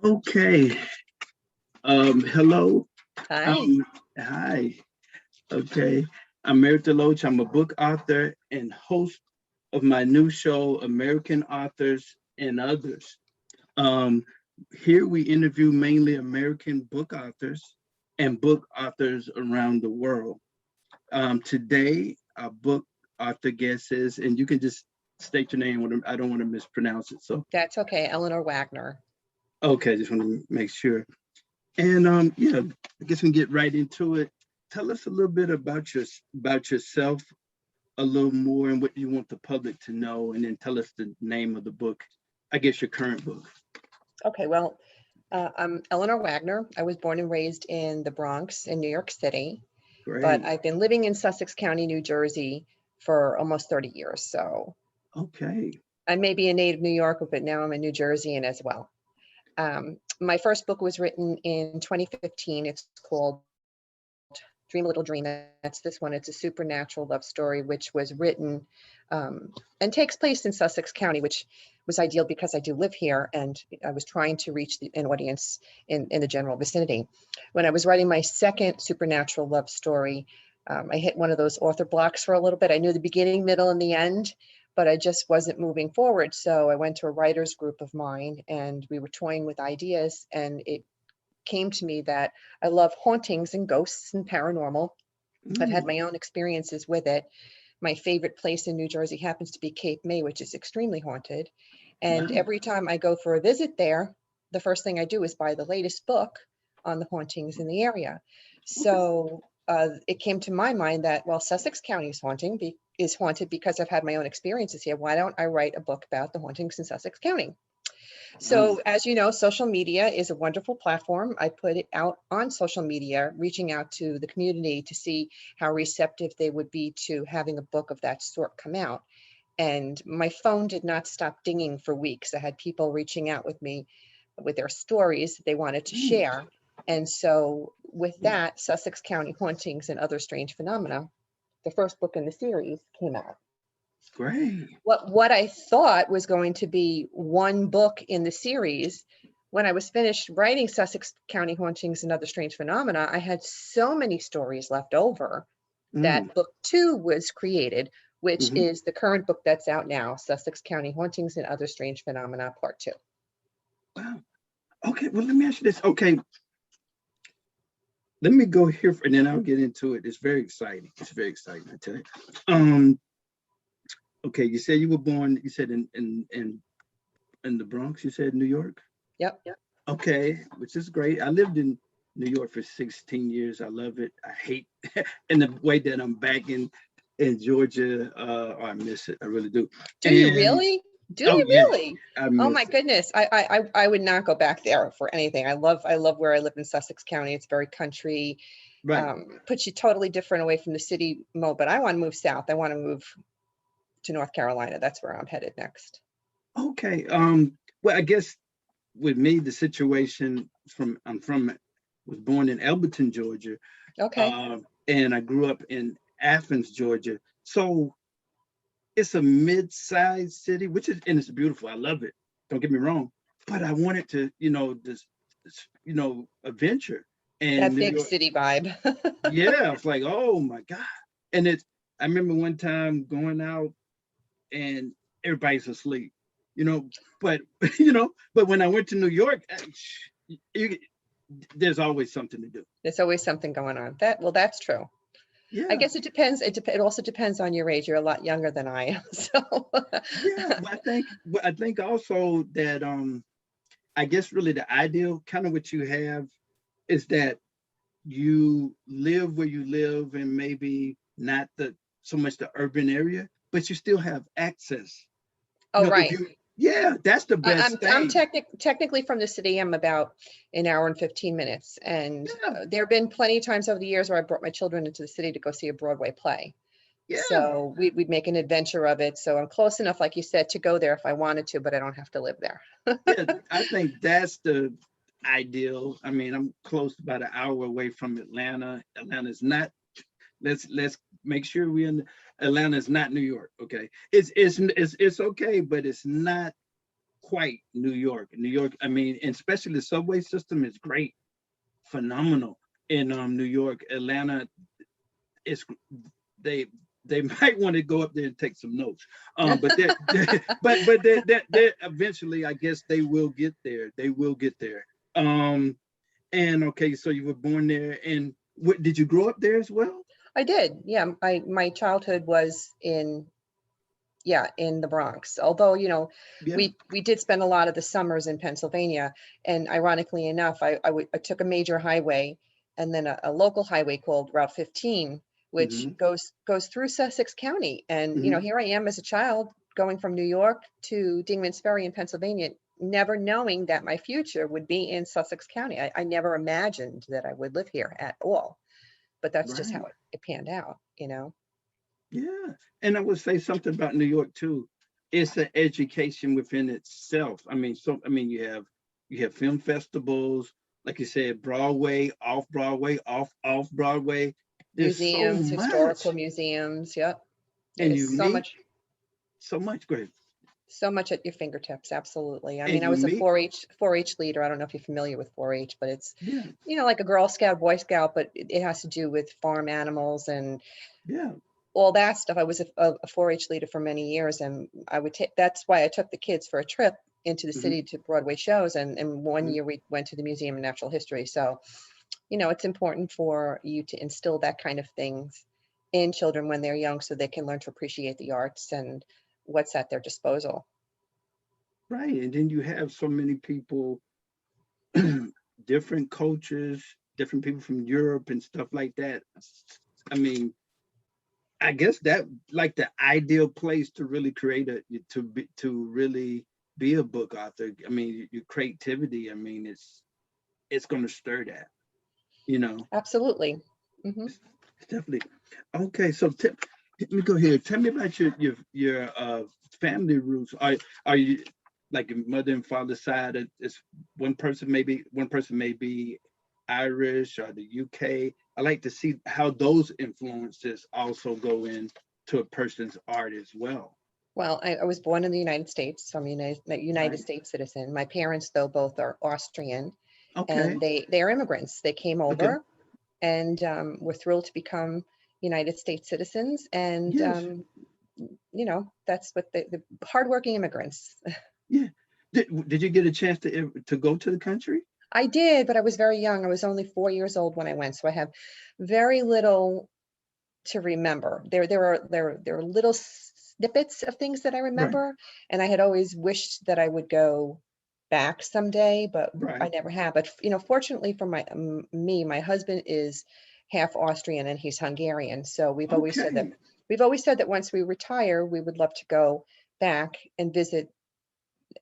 Okay. Hello. Hi. Um, Hi. Okay. I'm Meredith Deloach. I'm a book author and host of my new show, American Authors and Others. Um, Here we interview mainly American book authors and book authors around the world. Today, our book author guest is, and you can just state your name. I don't want to mispronounce it. So, That's okay, Eleanor Wagner. okay, just want to make sure. And yeah, I guess we can get right into it. Tell us a little bit about yourself, a little more, and what you want the public to know, and then tell us the name of the book. I guess your current book. Okay, well, I'm Eleanor Wagner. I was born and raised in the Bronx in New York City, but Great. I've been living in Sussex County, New Jersey for almost 30 years. So Okay. I may be a native New Yorker, but now I'm a New Jerseyan as well. My first book was written in 2015. It's called Dream a Little Dream. That's this one. It's a supernatural love story, which was written and takes place in Sussex County, which was ideal because I do live here and I was trying to reach an audience in the general vicinity. When I was writing my second supernatural love story, I hit one of those author blocks for a little bit. I knew the beginning, middle, and the end, but I just wasn't moving forward. So I went to a writer's group of mine and we were toying with ideas, and it came to me that I love hauntings and ghosts and paranormal. I've had my own experiences with it. My favorite place in New Jersey happens to be Cape May, which is extremely haunted. And Wow. every time I go for a visit there, the first thing I do is buy the latest book on the hauntings in the area. So it came to my mind that, well, Sussex County is haunted because I've had my own experiences here. Why don't I write a book about the hauntings in Sussex County? Wow. So as you know, social media is a wonderful platform. I put it out on social media, reaching out to the community to see how receptive they would be to having a book of that sort come out. And my phone did not stop dinging for weeks. I had people reaching out with me with their stories that they wanted to share. And so with that, Sussex County Hauntings and Other Strange Phenomena, the first book in the series, came out. Great. What I thought was going to be one book in the series, when I was finished writing Sussex County Hauntings and Other Strange Phenomena, I had so many stories left over that book 2 was created, which is the current book that's out now, Sussex County Hauntings and Other Strange Phenomena, Part 2. Wow. Okay. Well, let me ask you this. Okay. Let me go here, and then I'll get into it. It's very exciting. It's very exciting, I tell you. Okay. You said you were born. You said in the Bronx. You said New York. Yep. Okay, which is great. I lived in New York for 16 years. I love it. I hate in the way that I'm back in Georgia. I miss it. I really do. Do you really? Do you Yeah, really? I Oh miss my it. goodness. I would not go back there for anything. I love where I live in Sussex County. It's very country. Right. Puts you totally different away from the city mode, but I want to move south. I want to move to North Carolina. That's where I'm headed next. Okay. Well, I guess with me, the situation was born in Elberton, Georgia, Okay. and I grew up in Athens, Georgia. So it's a mid-sized city, and it's beautiful. I love it. Don't get me wrong, but I wanted to, adventure. And That New big York, city vibe. yeah, it's like, oh my God. And I remember one time going out and everybody's asleep, you know, but, but when I went to New York, you, there's always something to do. There's always something going on. That's true. I Yeah. guess it depends. It also depends on your age. You're a lot younger than I am. So Yeah. But I think also that, I guess really the ideal kind of what you have is that you live where you live and maybe not so much the urban area, but you still have access. oh, If right. yeah, that's the best I'm thing. technically from the city. I'm about an hour and 15 minutes. And Yeah, there have been plenty of times over the years where I brought my children into the city to go see a Broadway play. yeah, So we'd make an adventure of it. So I'm close enough, like you said, to go there if I wanted to, but I don't have to live there. yeah. I think that's the ideal. I mean, I'm close, about an hour away from Atlanta. Atlanta's not. Let's make sure Atlanta is not New York. Okay, it's okay, but it's not quite New York. New York, I mean, and especially the subway system is great, phenomenal in New York. Atlanta is they they might want to go up there and take some notes. But they're eventually, I guess they will get there. They will get there. And okay, so you were born there, and what did you grow up there as well? I did. Yeah, my childhood was in the Bronx. Although, Yeah. we did spend a lot of the summers in Pennsylvania. And ironically enough, I took a major highway and then a local highway called Route 15, which Hmm. goes through Sussex County. And, Hmm. here I am as a child going from New York to Dingman's Ferry in Pennsylvania, never knowing that my future would be in Sussex County. I never imagined that I would live here at all, but that's just how Right. it panned out. Yeah. And I would say something about New York too. It's an education within itself. I mean, you have film festivals, like you said, Broadway, off Broadway. There's so Museums, historical much, museums. Yep. and There's you meet so much great. so much at your fingertips. Absolutely. I And mean, I you was a meet, 4-H leader. I don't know if you're familiar with 4-H, but it's, yeah, like a Girl Scout, Boy Scout, but it has to do with farm animals and yeah, all that stuff. I was a 4-H leader for many years, and I would take, that's why I took the kids for a trip into the hmm, city to Broadway shows. And one hmm, year we went to the Museum of Natural History. So, it's important for you to instill that kind of things in children when they're young so they can learn to appreciate the arts and what's at their disposal. right. And then you have so many people, different cultures, different people from Europe and stuff like that. I mean, I guess that like the ideal place to really create to really be a book author. I mean, your creativity. I mean, it's going to stir that. You know, Absolutely. Hmm. it's definitely okay. So let me go here. Tell me about your family roots. Are you like your mother and father side? Is one person may be Irish or the UK. I like to see how those influences also go into a person's art as well. Well, I was born in the United States, so I'm a United Right. States citizen. My parents, though, both are Austrian, and Okay. they are immigrants. They came Okay. over and were thrilled to become United States citizens. And Yes. that's what the hardworking immigrants. Yeah. Did you get a chance to go to the country? I did, but I was very young. I was only 4 years old when I went, so I have very little to remember. There are little snippets of things that I Right. remember, and I had always wished that I would go back someday, but I Right. never have. But fortunately for me, my husband is half Austrian and he's Hungarian, so Okay. we've always said that once we retire, we would love to go back and visit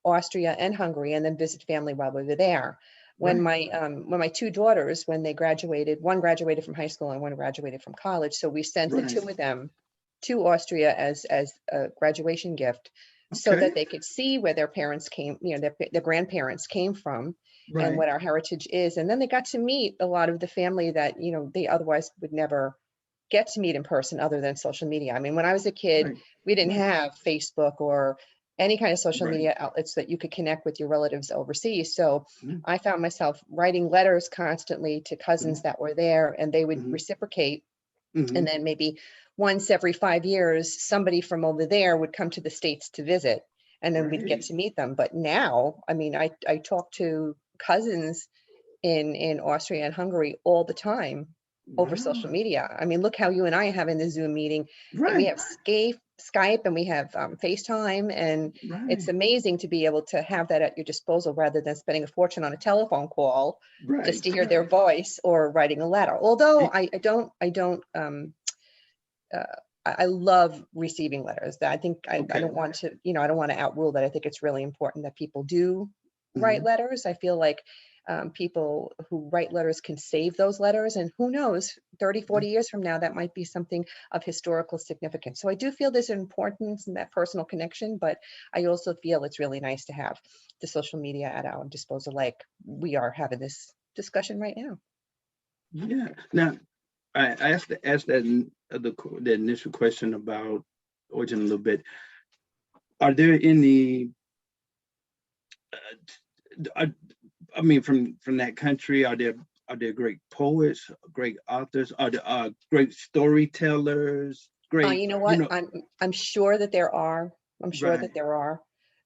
Austria and Hungary, and then visit family while we were there. Right. When my two daughters, when they graduated, one graduated from high school and one graduated from college, so we sent the Right. two of them to Austria as a graduation gift, so Okay. that they could see where their parents came, their grandparents came from, and Right. what our heritage is. And then they got to meet a lot of the family that they otherwise would never get to meet in person other than social media. I mean, when I was a kid, Right. we didn't Right. have Facebook or any kind of social Right. media outlets that you could connect with your relatives overseas. So Mhm, I found myself writing letters constantly to cousins mhm, that were there, and they would mhm, reciprocate. And mhm. then maybe once every 5 years, somebody from over there would come to the States to visit, and then we'd get Right. to meet them. But now, I mean, I talk to cousins in Austria and Hungary all the time over social Wow. media. I mean, look how you and I are having the Zoom meeting. We Right. have Skype and we have FaceTime, and it's Right. amazing to be able to have that at your disposal rather than spending a fortune on a telephone call just Right. to hear their Right. voice or writing a letter. Although It, I don't uh, I love receiving letters. That I think I okay. don't want to, I don't want to outrule that. I think it's really important that people do write Mhm. letters. I feel like people who write letters can save those letters, and who knows, 30, Yeah. 40 years from now, that might be something of historical significance. So I do feel there's an importance in that personal connection, but I also feel it's really nice to have the social media at our disposal, like we are having this discussion right now. Yeah. Now, I asked the initial question about origin a little bit. Are there any I mean, from that country, are there great poets, great authors, are there great storytellers, great, You know what? I'm sure that there are. I'm sure that right, there are.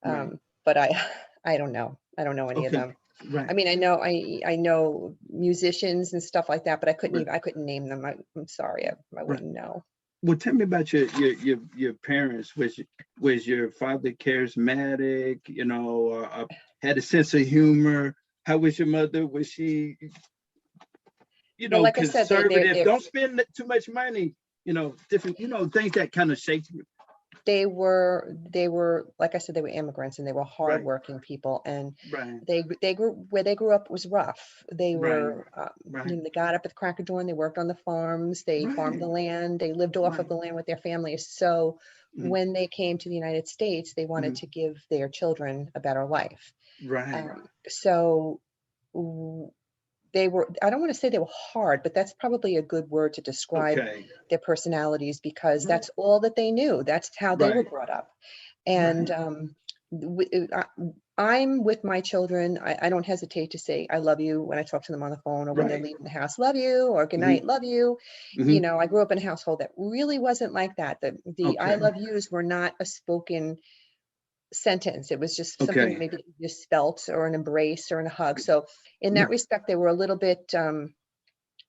right, But I don't know. I don't know any of okay, them. I right, mean, I know musicians and stuff like that, but right, I couldn't name them. I'm sorry, I right. wouldn't know. Well, tell me about your parents. Was your father charismatic? Had a sense of humor? How was your mother? Was she, Well, like I said, conservative? Don't spend too much money. Different, things that kind of shake you. they were like I said, they were immigrants and they were Right, hardworking people, and right, they grew up was rough. They right, were right, they got up at the crack of dawn, they worked on the farms, they farmed the right, land, they lived off of right. the land with their families. So Mhm, when they came to the United States, they wanted mhm, to give their children a better life. right. So they were, I don't want to say they were hard, but that's probably a good word to describe Okay. their personalities, because Right, that's all that they knew. That's how they were right, brought up. And right. I'm with my children. I don't hesitate to say I love you when I talk to them on the phone, or when they're Right. leaving the house, love you, or good Hmm. night, love you. Hmm. I grew up in a household that really wasn't like that. The I Okay. love yous were not a spoken sentence. It was just something that Okay. maybe you just felt, or an embrace, or a hug. So in that Right. respect, they were a little bit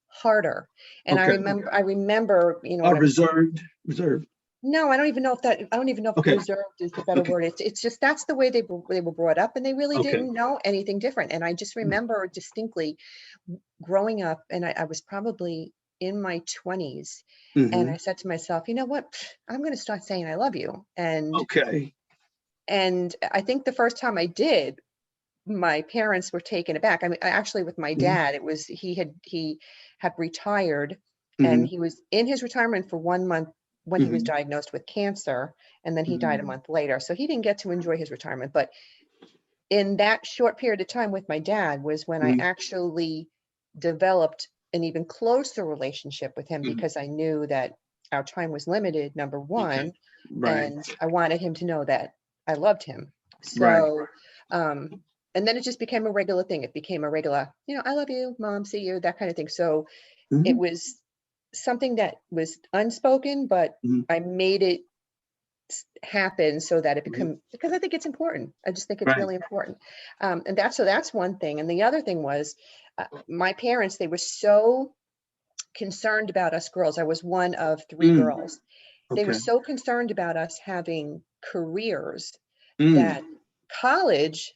harder. And Okay. I remember, when I was Reserved. Reserved. no, I don't even know if Okay. reserved is the better Okay. word. It's just that's the way they were brought up, and they really Okay. didn't know anything different. And I just remember distinctly growing up, and I was probably in my 20s, and I Hmm. said to myself, you know what? I'm going to start saying I love you. Okay. And I think the first time I did, my parents were taken aback. I mean, actually, with my Hmm. dad, it was he had retired, and Hmm. he was in his retirement for 1 month when he was Hmm. diagnosed with cancer, and then he died a Hmm. month later. So he didn't get to enjoy his retirement. But in that short period of time with my dad was when I Hmm. actually developed an even closer relationship with him, Hmm. because I knew that our time was limited, number Okay. one, Right. and I wanted him to know that I loved him. Right. So, and then it just became a regular thing. It became a regular, I love you, mom, see you, that kind of thing. So it Hmm. was something that was unspoken, but Hmm. I made it happen so that it Hmm. become, because I think it's important. I just think it's Right. really important. And that's one thing. And the other thing was my parents, they were so concerned about us girls. I was one of three Mm. girls. They were Okay. so concerned about us having careers Mm. that college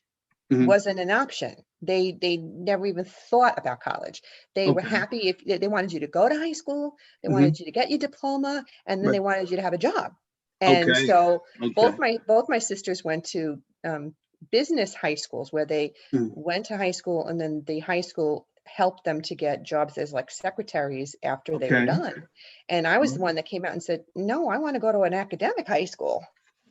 Hmm. wasn't an option. They never even thought about college. They were Okay. happy if they wanted you to go to high school, they Hmm. wanted you to get your diploma, and then they Right. wanted you to have a job. And Okay. so Okay. both my sisters went to business high schools, where they Mm. went to high school, and then the high school helped them to get jobs as like secretaries after they were Okay. done. And I was the Mm. one that came out and said, no, I want to go to an academic high school.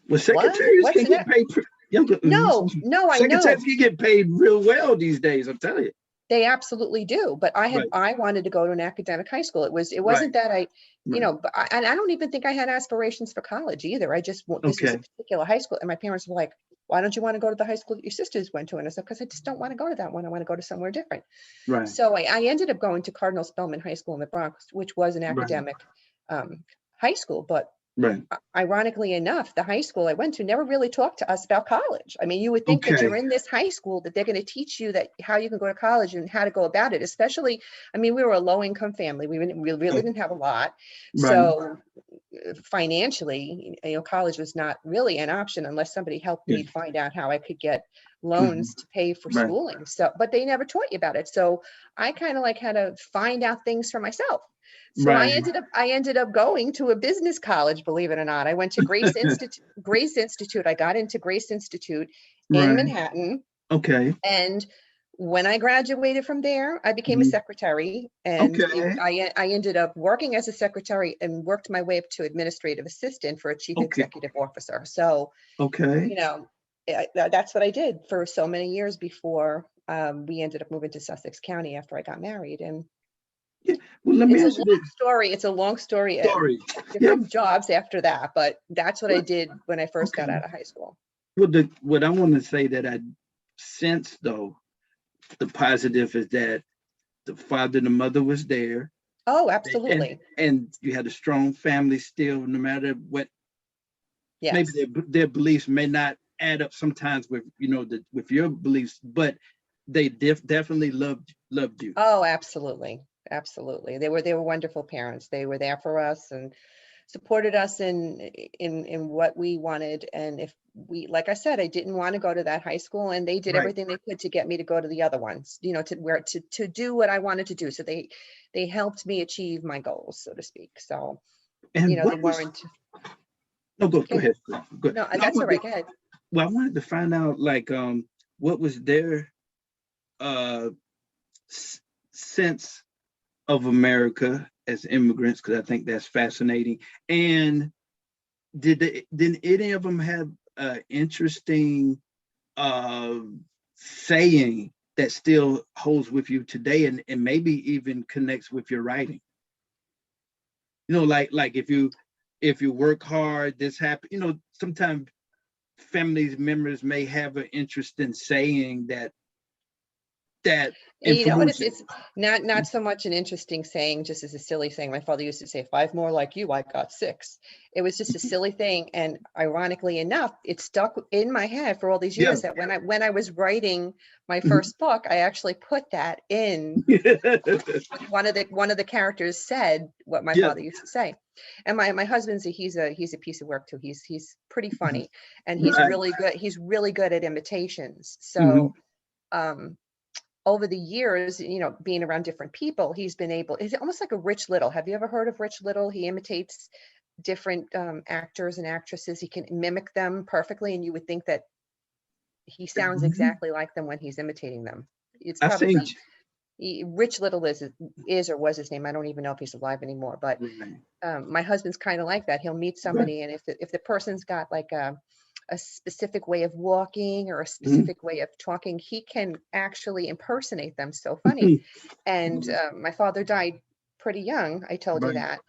Well, What? secretaries What's can get that? paid. Younger. No, no, I know. Secretaries can get paid real well these days. I'm telling you. They absolutely do. But Right. I wanted to go to an academic high school. It Right. wasn't that Right. and I don't even think I had aspirations for college either. This was a Okay. particular high school. And my parents were like, why don't you want to go to the high school that your sisters went to? And I said, because I just don't want to go to that one. I want to go to somewhere different. Right. So I ended up going to Cardinal Spellman High School in the Bronx, which was an Right. academic high school. But Right. ironically enough, the high school I went to never really talked to us about college. I mean, you would think that you're Okay. in this high school that they're going to teach you that how you can go to college and how to go about it. Especially, I mean, we were a low income family. We really didn't have a lot. Right. So financially, college was not really an option unless somebody helped Yeah. me find out how I could get Mhm. loans to pay for Right. schooling. So, but they never taught you about it. So I kind of like had to find out things for myself. So Right. I ended up going to a business college, believe it or not. I went to Grace Institute. I got into Grace Institute in Right. Manhattan. Okay. And when I graduated from there, I became a Mhm. secretary, and Okay. I ended up working as a secretary and worked my way up to administrative assistant for a chief Okay. executive officer. So, Okay. that's what I did for so many years before we ended up moving to Sussex County after I got married. And Yeah. Well, let me it's a ask you long this story. It's a long story. story. Yeah. Different jobs after that, but that's what I What? did when I first got Okay. out of high school. What I want to say that I sense, though, the positive is that the father and the mother was there. Oh, And, absolutely. and you had a strong family still, no matter what. Maybe Yes. their beliefs may not add up sometimes with, with your beliefs, but they definitely loved you. Oh, absolutely. Absolutely. They were wonderful parents. They were there for us and supported us in what we wanted. And if we, like I said, I didn't want to go to that high school, and they did Right. everything they could to get me to go to the other ones, to do what I wanted to do. So they helped me achieve my goals, so to speak. So, And they what was, weren't. no, go Okay. ahead. Go. No, No, that's all right. Go ahead. well, I wanted to find out, like, what was their uh sense of America as immigrants, because I think that's fascinating. And did any of them have interesting uh saying that still holds with you today, and maybe even connects with your writing? Like if you work hard, this happen. Sometimes families members may have an interesting saying that And you know what? It's influences. it's not so much an interesting saying, just as a silly saying. My father used to say, "5 more like you, I got 6." It was just a silly thing, and ironically enough, it stuck in my head for all these Yeah. years. That when I was writing my first book, I actually put that in. One of the characters said what my Yeah. father used to say, and my husband's he's a piece of work too. He's pretty funny, and he's Right. really good. He's really good at imitations. Mhm. So. Um, Over the years, being around different people, he's almost like a Rich Little. Have you ever heard of Rich Little? He imitates different actors and actresses. He can mimic them perfectly, and you would think that he sounds Mhm. exactly like them when he's imitating them. It's I think. probably Rich Little is or was his name. I don't even know if he's alive anymore. But Right. my husband's kind of like that. He'll meet Right. somebody, and if the person's got like a specific way of walking or a Mhm. specific way of talking, he can actually impersonate them. So funny. And my father died pretty young. I told you Right. that.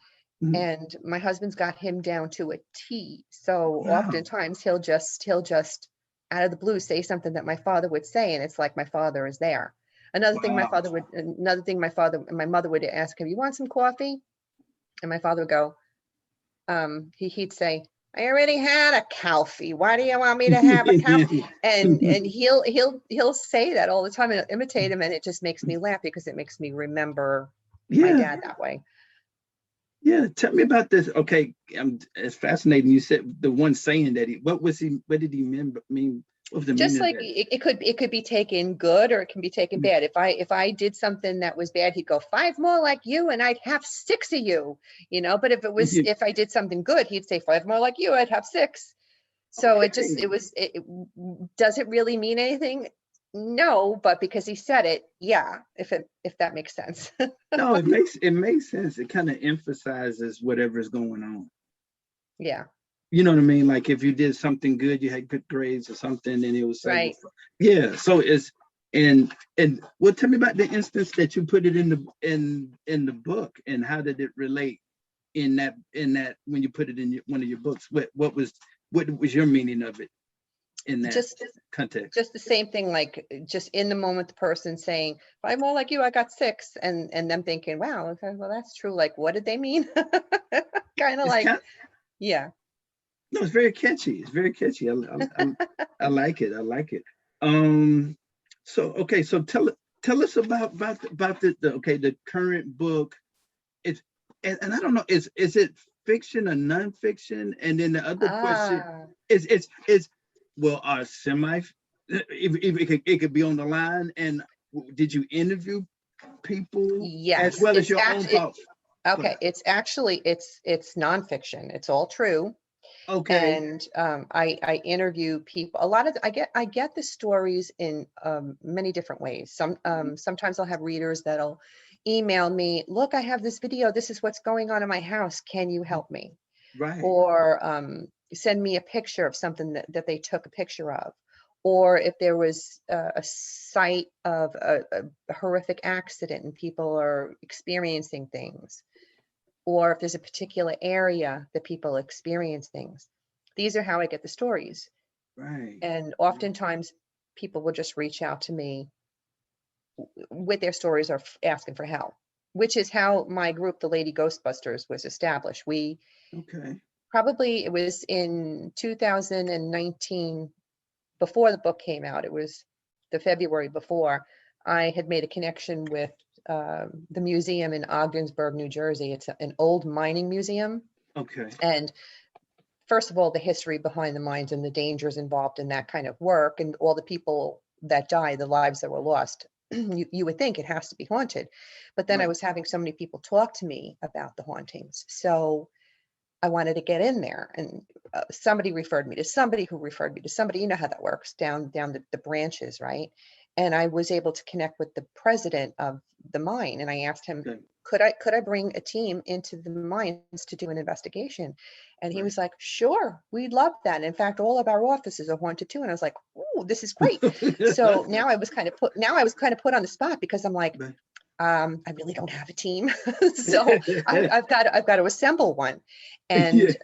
Mhm. And my husband's got him down to a T. So Wow. oftentimes he'll just out of the blue say something that my father would say, and it's like my father is there. Wow. My mother would ask him, "You want some coffee?" And my father would go, he'd say, "I already had a coffee. Why do you want me to have a coffee?" And he'll say that all the time and imitate him, and it just makes me laugh because it makes me remember my Yeah. dad that way. Yeah. Tell me about this. Okay. It's fascinating. You said the one saying that what did he mean? What was the Just meaning of like that? it could be taken good or it can be taken bad. If I did something that was bad, he'd go, "5 more like you and I'd have 6 of you," But if I did something good, he'd say, "5 more like you, I'd have 6." So Okay. does it really mean anything? No, but because he said it, yeah, if that makes sense. No, it makes sense. It kind of emphasizes whatever's going on. Yeah, You know what I mean? Like if you did something good, you had good grades or something, and it was say, well, right. yeah. So it's and well, tell me about the instance that you put it in the book, and how did it relate in that when you put it in one of your books? What was your meaning of it in that Just context? just the same thing, like just in the moment, the person saying, "5 more like you, I got 6," and them thinking, "Wow, okay, well that's true." Like, what did they mean? Kind of It's like, kind yeah. No, it's very catchy. It's very catchy. I like it. I like it. Um. So okay. So tell us about the current book. It's and I don't know. Is it fiction or nonfiction? And then the other question Ah, is well, semi. It could be on the line. And did you interview people as yes, well as it's your own actually thoughts? Go okay. ahead. It's nonfiction. It's all true. Okay. And I interview people. A lot of I get the stories in many different ways. Sometimes I'll have readers that'll email me, "Look, I have this video. This is what's going on in my house. Can you help me?" Right. Or send me a picture of something that they took a picture of. Or if there was a site of a horrific accident and people are experiencing things, or if there's a particular area that people experience things. These are how I get the stories. Right. And Right. oftentimes people will just reach out to me with their stories or asking for help, which is how my group, the Lady Ghostbusters, was established. We Okay. probably, it was in 2019, before the book came out. It was the February before. I had made a connection with the museum in Ogdensburg, New Jersey. It's an old mining museum. Okay. And first of all, the history behind the mines and the dangers involved in that kind of work, and all the people that died, the lives that were lost. You would think it has to be haunted. But then I Right. was having so many people talk to me about the hauntings. So I wanted to get in there, and somebody referred me to somebody who referred me to somebody. You know how that works down the branches, right? And I was able to connect with the president of the mine, and I asked him, Okay. could I bring a team into the mines to do an investigation? And he Right. was like, sure, we'd love that. In fact, all of our offices are haunted too. And I was like, oh, this is great. So now I was kind of put on the spot, because I'm like, Right. I really don't have a team. So I've got to assemble one. Yeah. And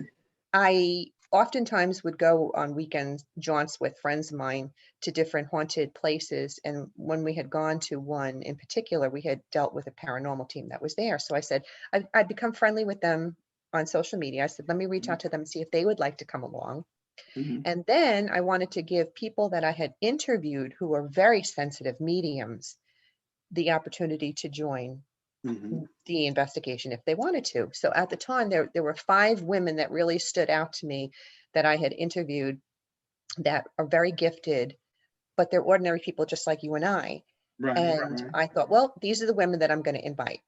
I oftentimes would go on weekend jaunts with friends of mine to different haunted places. And when we had gone to one in particular, we had dealt with a paranormal team that was there. So I said, I'd become friendly with them on social media. I said, let me reach out to them and see if they would like to come along. Mhm. And then I wanted to give people that I had interviewed who were very sensitive mediums the opportunity to join Mhm. the investigation if they wanted to. So at the time, there were 5 women that really stood out to me that I had interviewed that are very gifted, but they're ordinary people just like you and I. Right. And Right. I thought, well, these are the women that I'm going to invite.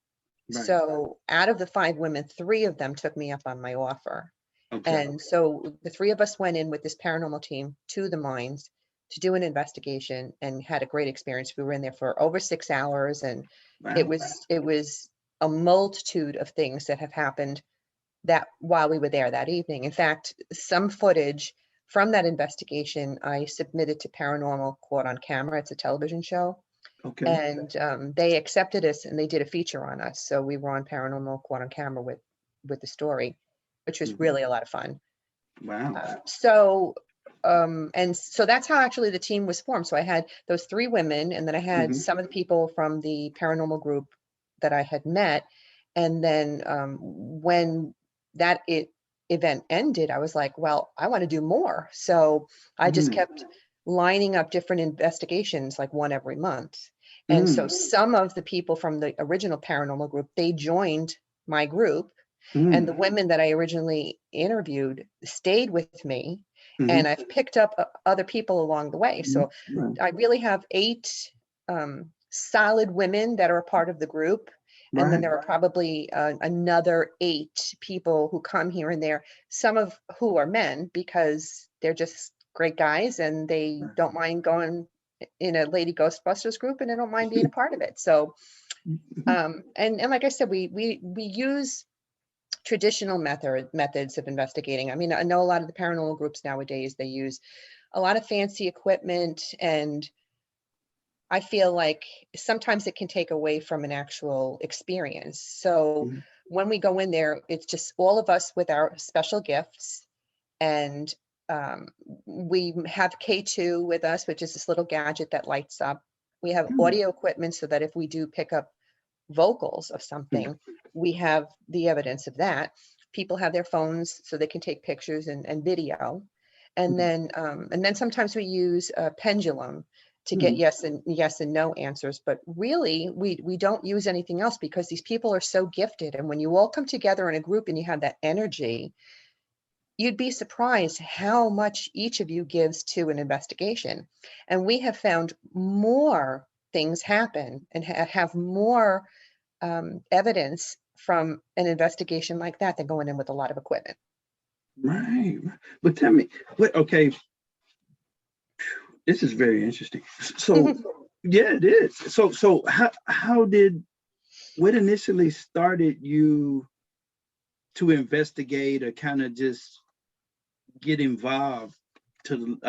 Right. So out of the 5 women, 3 of them took me up on my offer. Okay. And so the 3 of us went in with this paranormal team to the mines to do an investigation and had a great experience. We were in there for over 6 hours, and it Wow. was a multitude of things that have happened that while we were there that evening. In fact, some footage from that investigation I submitted to Paranormal Caught on Camera. It's a television show, Okay. and they accepted us and they did a feature on us. So we were on Paranormal Caught on Camera with the story, which was Mhm. really a lot of fun. Wow. And so that's how actually the team was formed. So I had those 3 women, and then I had Mhm. some of the people from the paranormal group that I had met. And then when that event ended, I was like, well, I want to do more. So I just Mm. kept lining up different investigations, like one every month. And so Mm. some of the people from the original paranormal group, they joined my group, and the Mm. women that I originally interviewed stayed with me, and Mhm. I've picked up other people along the way. Mhm. So Right. I really have 8 solid women that are a part of the group. And then Right. there are probably another 8 people who come here and there, some of who are men because they're just great guys and they don't mind going in a Lady Ghostbusters group, and they don't mind being a part of it. So, Mhm. and like I said, we use traditional methods of investigating. I mean, I know a lot of the paranormal groups nowadays, they use a lot of fancy equipment, and I feel like sometimes it can take away from an actual experience. So Mhm. when we go in there, it's just all of us with our special gifts, and um, we have K2 with us, which is this little gadget that lights up. We have Mm. audio equipment so that if we do pick up vocals of Mm. something, we have the evidence of that. People have their phones so they can take pictures and video. Mm. And then sometimes we use a pendulum to get Mm. yes and no answers. But really, we don't use anything else because these people are so gifted. And when you all come together in a group and you have that energy, you'd be surprised how much each of you gives to an investigation. And we have found more things happen and have more evidence from an investigation like that than going in with a lot of equipment. Right. But tell me, what? Okay, this is very interesting. So, yeah, it is. So how did what initially started you to investigate or kind of just get involved to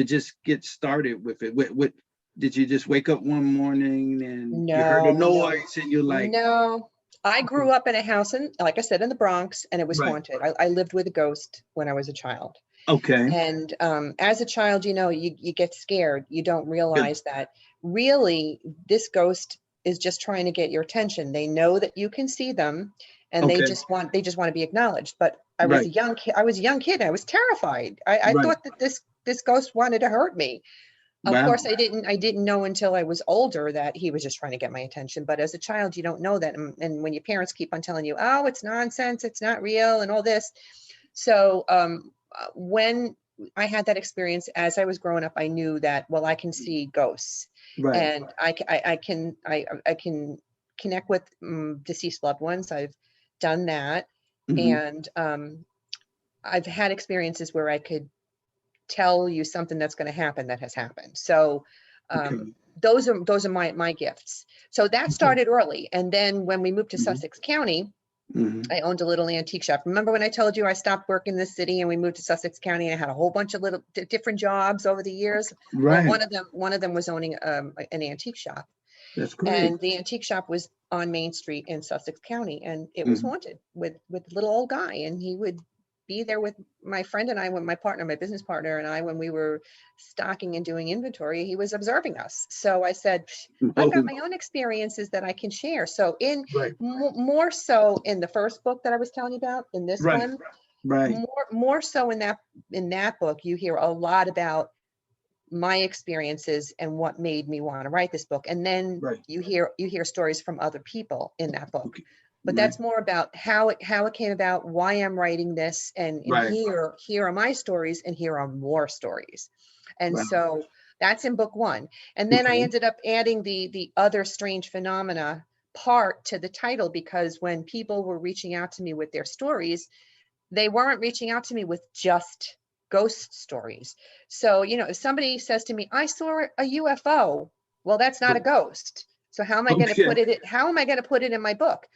just get started with it? What did you just wake up one morning and you heard a No, noise and you're like, no. I okay, grew up in a house in, like I said, in the Bronx, and it was right, haunted. I lived with a ghost when I was a child. Okay. And as a child, you get scared. You don't realize that really this ghost is just trying to get your attention. They know that you can see them, and they Okay. just want to be acknowledged. But I was a Right. young kid. I was a young kid. I was terrified. I Right. thought that this ghost wanted to hurt me. Of Wow. course, I didn't know until I was older that he was just trying to get my attention. But as a child, you don't know that. And when your parents keep on telling you, oh, it's nonsense, it's not real, and all this. So when I had that experience as I was growing up, I knew that, well, I can see ghosts, Right. and I can connect with deceased loved ones. I've done that, Hmm. and I've had experiences where I could tell you something that's going to happen that has happened. So Okay. those are my gifts. So that Okay. started early, and then when we moved to Hmm. Sussex County, Hmm. I owned a little antique shop. Remember when I told you I stopped working in the city and we moved to Sussex County, and I had a whole bunch of little different jobs over the years? Well, Right. one of them was owning an antique shop, That's great. and the antique shop was on Main Street in Sussex County, and it was Hmm. haunted with a little old guy, and he would be there with my friend and I, when my partner, my business partner, and I, when we were stocking and doing inventory, he was observing us. So I said, I've got Oh, my own experiences that I can share. So in right. more so in the first book that I was telling you about, in this Right. one, Right. more so in that book, you hear a lot about my experiences and what made me want to write this book. And then Right. you hear stories from other people in that book. Okay. But Right. that's more about how it came about, why I'm writing this, and Right. here are my stories, and here are more stories. And Wow. so that's in book one. And then I Okay. ended up adding the other strange phenomena part to the title, because when people were reaching out to me with their stories, they weren't reaching out to me with just ghost stories. So, if somebody says to me, I saw a UFO, well, that's not a Right. ghost. So how am I going to Okay. put it, in my book?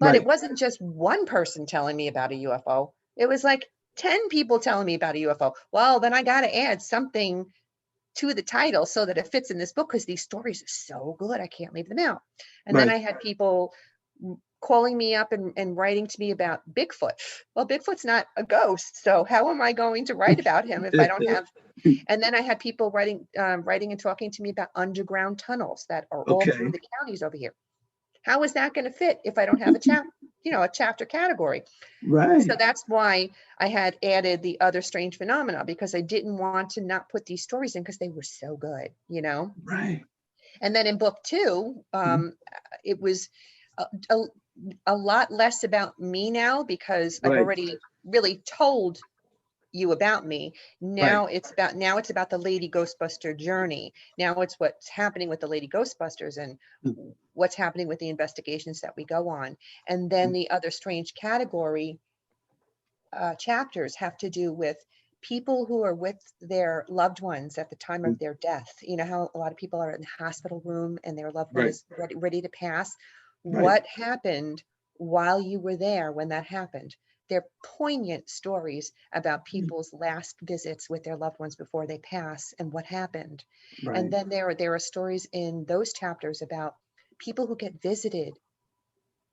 But it Right. wasn't just one person telling me about a UFO. It was like 10 people telling me about a UFO. Well, then I got to add something to the title so that it fits in this book, because these stories are so good, I can't leave them out. And then Right. I had people calling me up and writing to me about Bigfoot. Well, Bigfoot's not a ghost, so how am I going to write about him if I don't have? And then I had people writing and talking to me about underground tunnels that are all through Okay. the counties over here. How is that going to fit if I don't have a chapter category? So Right. that's why I had added the other strange phenomena, because I didn't want to not put these stories in, because they were so good. Right. And then in book two, Mhm. it was a, a, a lot less about me now, because I've Right. already really told you about me. Right. Now it's about the Lady Ghostbuster journey. Now it's what's happening with the Lady Ghostbusters, and what's happening with the investigations that we go on. And then the other strange category chapters have to do with people who are with their loved ones at the time of their death. You know how a lot of people are in the hospital room and their loved one Right. is ready to pass. Right. What happened while you were there when that happened? They're poignant stories about people's last visits with their loved ones before they pass, and what happened. And Right. then there are stories in those chapters about people who get visited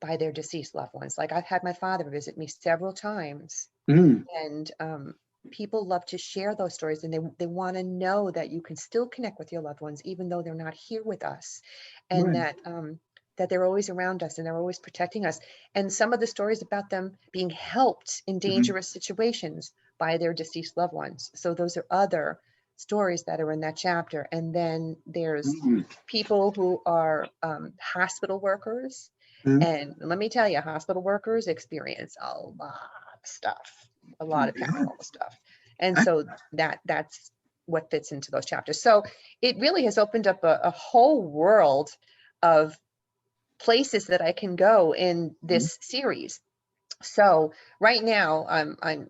by their deceased loved ones. Like, I've had my father visit me several times, Mm. and people love to share those stories, and they want to know that you can still connect with your loved ones even though they're not here with us, and Right. that they're always around us and they're always protecting us. And some of the stories about them being helped in Mhm. dangerous situations by their deceased loved ones. So those are other stories that are in that chapter. And then there's Mm. people who are hospital workers. Mm. And let me tell you, hospital workers experience a lot of stuff, a lot of Yeah. paranormal stuff. And I, so that's what fits into those chapters. So it really has opened up a whole world of places that I can go in mhm. this series. So right now, I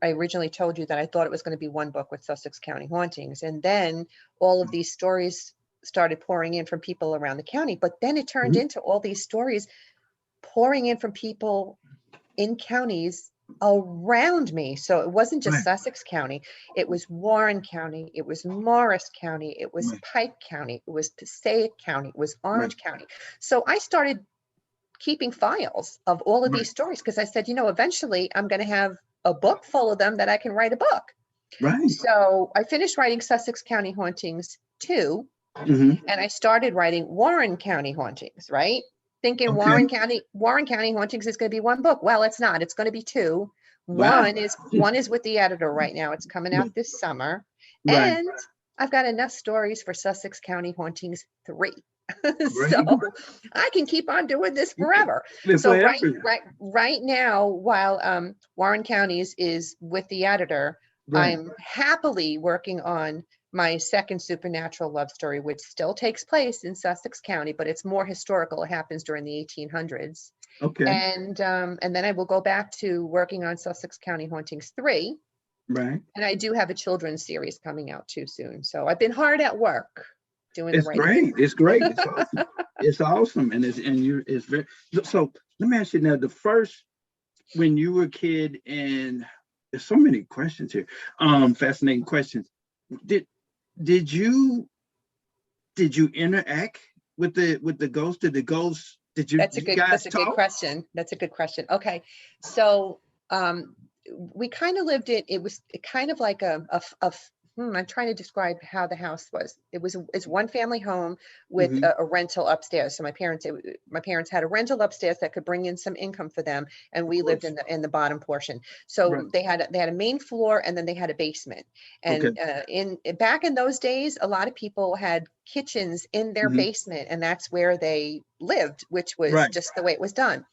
originally told you that I thought it was going to be one book with Sussex County Hauntings, and then all of these stories started pouring in from people around the county. But then it turned Mhm. into all these stories pouring in from people in counties around me. So it wasn't just Right. Sussex County, it was Warren County, it was Morris County, it was Right. Pike County, it was Passaic County, it was Right. Orange County. So I started keeping files of all of Right. these stories, because I said, eventually I'm going to have a book full of them that I can write a book. Right. So I finished writing Sussex County Hauntings 2, Hmm. and I started writing Warren County Hauntings, right? Thinking Okay. Warren County Hauntings is going to be one book. Well, it's not. It's going to be 2. Wow. One is with the editor right now. It's coming out this summer. Right. And I've got enough stories for Sussex County Hauntings 3. Great. So I can keep on doing this forever. Live So forever. right now, while Warren Counties is with the editor, Right. I'm happily working on my second supernatural love story, which still takes place in Sussex County, but it's more historical. It happens during the 1800s. Okay. And then I will go back to working on Sussex County Hauntings 3. Right. And I do have a children's series coming out too soon. So I've been hard at work doing the It's writing. great. It's great. It's awesome. It's awesome. And it's very, so let me ask you now, the first, when you were a kid, and there's so many questions here, fascinating questions. Did you interact with the ghost? Did the ghost, did you That's a guys good talk? question. That's a good question. Okay. So we kind of lived it was kind of like I'm trying to describe how the house was. It's one family home with Mhm. a rental upstairs. So my parents had a rental upstairs that could bring in some income for them, and we lived in the bottom portion. So Right. they had a main floor, and then they had a basement. Okay. And back in those days, a lot of people had kitchens in their Mhm. basement, and that's where they lived, which was Right. just the way it was done.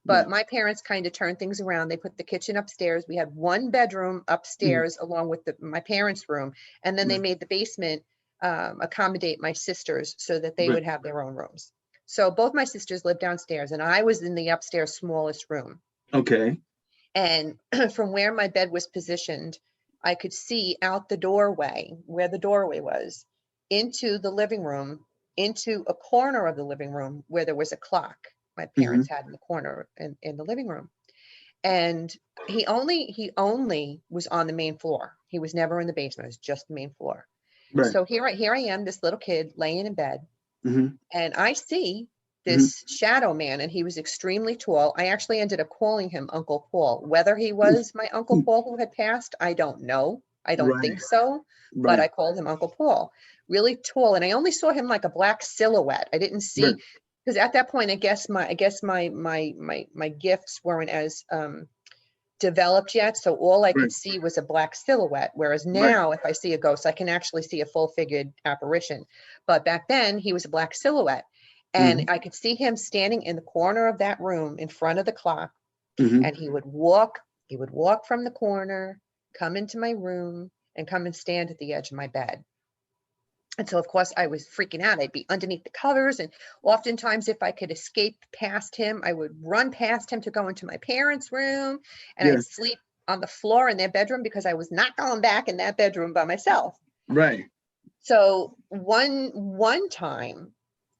Right. But my parents kind of turned things around. They put the kitchen upstairs. We had one bedroom upstairs along with my parents' room. And then they Right. made the basement accommodate my sisters so that they Right. would have their own rooms. So both my sisters lived downstairs, and I was in the upstairs smallest room. Okay. And from where my bed was positioned, I could see out the doorway, where the doorway was, into the living room, into a corner of the living room where there was a clock my Mhm. parents had in the corner in the living room. And he only was on the main floor. He was never in the basement. It was just the main floor. Right. So here I am, this little kid laying in bed, Mhm. and I see Mhm. this shadow man, and he was extremely tall. I actually ended up calling him Uncle Paul. Whether he was my Uncle Paul who had passed, I don't know. I don't Right. think so, but Right. I called him Uncle Paul. Really tall, and I only saw him like a black silhouette. I didn't Right. see, because at that point, I guess my gifts weren't as developed yet, so all I Right. could see was a black silhouette, whereas Right. now if I see a ghost I can actually see a full figured apparition. But back then he was a black silhouette, and Mhm. I could see him standing in the corner of that room in front of the clock, Mhm. and he would walk from the corner, come into my room, and come and stand at the edge of my bed. And so, of course, I was freaking out. I'd be underneath the covers. And oftentimes, if I could escape past him, I would run past him to go into my parents' room, and Yeah. I'd sleep on the floor in their bedroom because I was not going back in that bedroom by myself. Right. So one time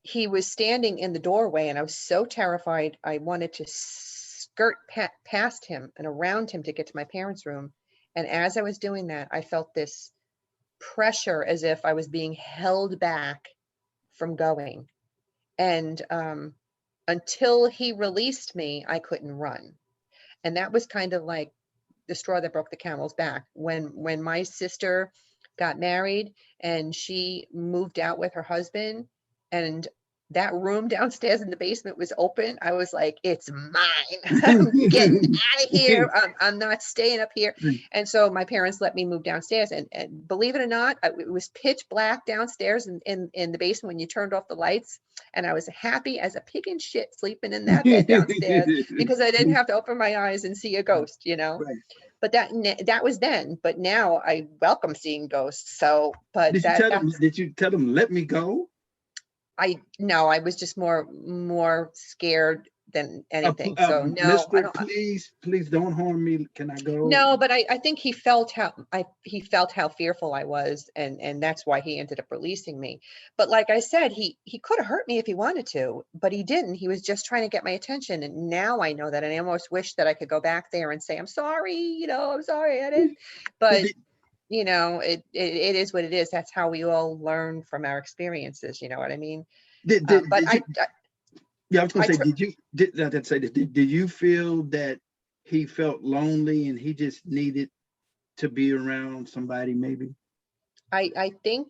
he was standing in the doorway, and I was so terrified. I wanted to skirt past him and around him to get to my parents' room. And as I was doing that, I felt this pressure as if I was being held back from going. And until he released me, I couldn't run. And that was kind of like the straw that broke the camel's back. When my sister got married and she moved out with her husband, and that room downstairs in the basement was open, I was like, it's mine. I'm getting out of here. I'm not staying up here. And so my parents let me move downstairs, and believe it or not, it was pitch black downstairs in the basement when you turned off the lights. And I was happy as a pig in shit sleeping in that bed downstairs because I didn't have to open my eyes and see a ghost, Right. But that was then. But now I welcome seeing ghosts. So, but Did you tell them, let me go? no, I was just more scared than anything. So no, I Mister, don't. please don't harm me. Can I go? No, but I think he felt how fearful I was, and that's why he ended up releasing me. But like I said, he could have hurt me if he wanted to, but he didn't. He was just trying to get my attention, and now I know that, and I almost wish that I could go back there and say, I'm sorry, I'm sorry, I didn't. But Did- it is what it is. That's how we all learn from our experiences. You know what I mean? Did, But did you? Yeah, I was gonna say, did you feel that he felt lonely and he just needed to be around somebody, maybe? I think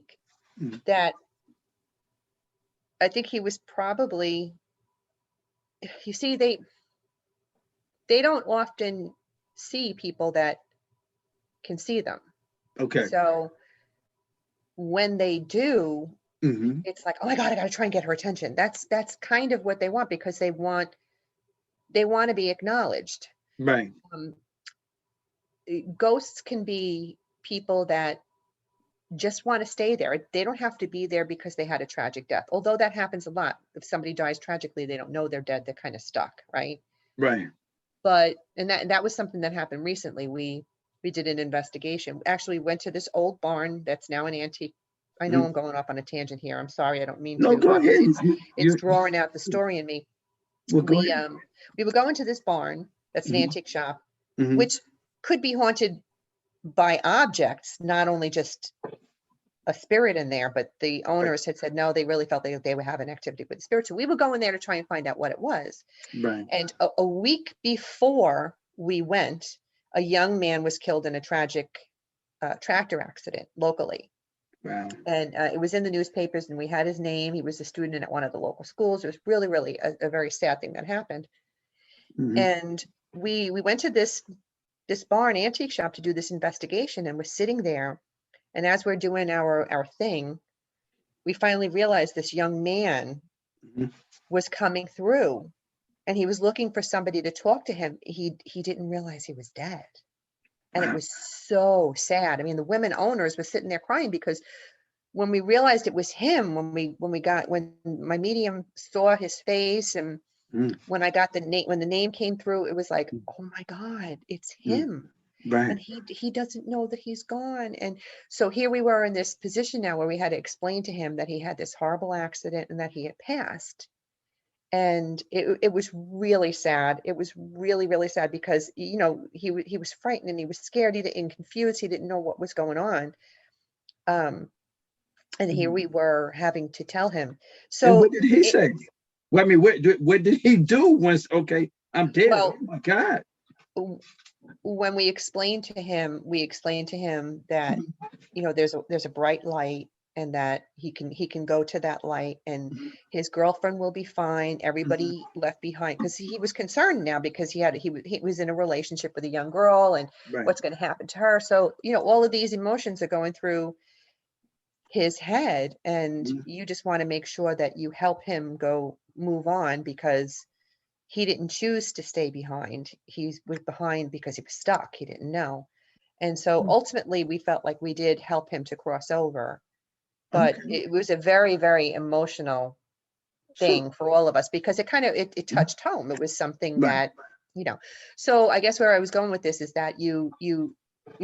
Mm. that, I think he was probably, you see, they don't often see people that can see them. Okay. So when they do, Hmm. it's like, oh my God, I gotta try and get her attention. That's kind of what they want, because they want to be acknowledged. Right. Um, Ghosts can be people that just want to stay there. They don't have to be there because they had a tragic death, although that happens a lot. If somebody dies tragically, they don't know they're dead, they're kind of stuck, right? Right. But and that was something that happened recently. We did an investigation. Actually went to this old barn that's now an antique. I know Mhm. I'm going off on a tangent here. I'm sorry, I don't mean No, to, go but ahead. it's drawing out the story in me. Well, go We ahead. we were going to this barn that's an Hmm. antique shop, Hmm. which could be haunted by objects, not only just a spirit in there, but the Right. owners had said no, they really felt they would have an activity with the spirit. So we were going there to try and find out what it was. Right. And a week before we went, a young man was killed in a tragic tractor accident locally. Wow. And it was in the newspapers, and we had his name. He was a student at one of the local schools. It was really, really a very sad thing that happened. Hmm. And we went to this barn antique shop to do this investigation, and we're sitting there. And as we're doing our thing, we finally realized this young man Hmm. was coming through, and he was looking for somebody to talk to him. He didn't realize he was dead. And it Wow. was so sad. I mean, the women owners were sitting there crying, because when we realized it was him, when my medium saw his face, and Mm. when I got the name, when the name came through, it was like, oh my God, it's Mm. him. Right. And he doesn't know that he's gone. And so here we were in this position now where we had to explain to him that he had this horrible accident and that he had passed. And it was really sad. It was really, really sad, because he was frightened and he was scared, and confused. He didn't know what was going on. And here Mhm. we were having to tell him. And So what did he say? Well, I mean, what did he do once? Okay, I'm dead. Oh well, my God. when we explained to him that, Mhm. there's a bright light, and that he can go to that light, and his girlfriend will be fine. Mhm. Everybody left behind, because he was concerned now, because he was in a relationship with a young girl, and Right. what's going to happen to her. So all of these emotions are going through his head, and Mhm. you just want to make sure that you help him go move on, because he didn't choose to stay behind. He was behind because he was stuck. He didn't know. And so ultimately we felt like we did help him to cross over, but Okay. it was a very, very emotional Sure. thing for all of us, because it kind of, it Mhm. touched home. It was something Right. that, so I guess where I was going with this is that you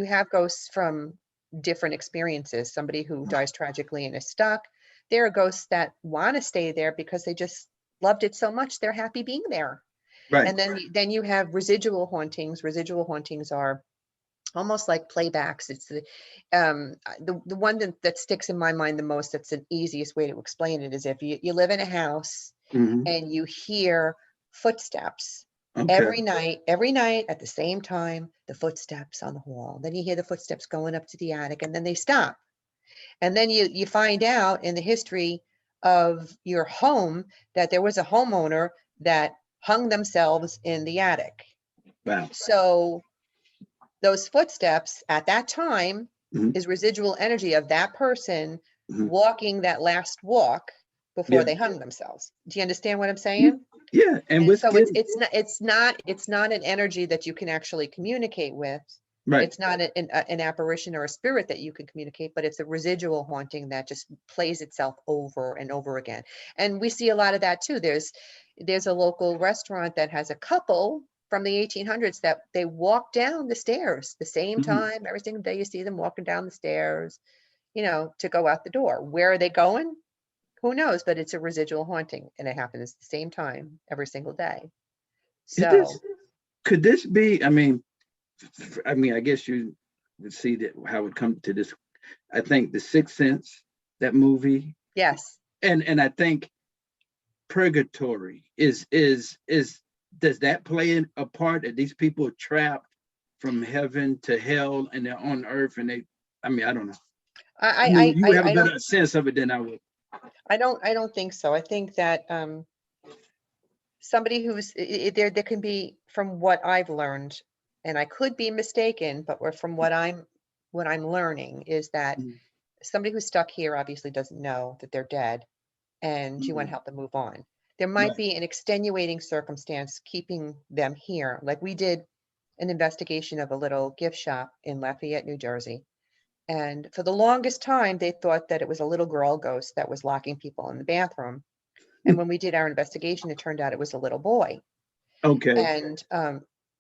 have ghosts from different experiences. Somebody who dies tragically and is stuck. There are ghosts that want to stay there because they just loved it so much. They're happy being there. Right. And then you have residual hauntings. Residual hauntings are almost like playbacks. It's the one that sticks in my mind the most, that's the easiest way to explain it, is if you live in a house Hmm. and you hear footsteps Okay. every night at the same time, the footsteps on the wall. Then you hear the footsteps going up to the attic, and then they stop. And then you find out in the history of your home that there was a homeowner that hung themselves in the attic. Wow. So those footsteps at that time Hmm. is residual energy of that person Hmm. walking that last walk before Yeah. they hung themselves. Do you understand what I'm Yeah. saying? Yeah. And And what's so good? it's not an energy that you can actually communicate with. Right. It's not an apparition or a spirit that you can communicate, but it's a residual haunting that just plays itself over and over again. And we see a lot of that too. There's a local restaurant that has a couple from the 1800s that they walk down the stairs the same Mhm. time every single day. You see them walking down the stairs, to go out the door. Where are they going? Who knows? But it's a residual haunting, and it happens the same time every single day. Is this? So Could this be? I guess you would see that how it come to this. I think The Sixth Sense, that movie, yes, and I think Purgatory is does that play a part that these people are trapped from heaven to hell and they're on earth and I don't know. I mean, you would have a better sense of it than I would. I don't think so. I think that somebody who's there can be, from what I've learned, and I could be mistaken, but from what I'm learning is that somebody who's stuck here obviously doesn't know that they're dead, and you want to help them move on. There might be an extenuating circumstance keeping them here. Like we did an investigation of a little gift shop in Lafayette, New Jersey. And for the longest time, they thought that it was a little girl ghost that was locking people in the bathroom. And when we did our investigation, it turned out it was a little boy. Okay.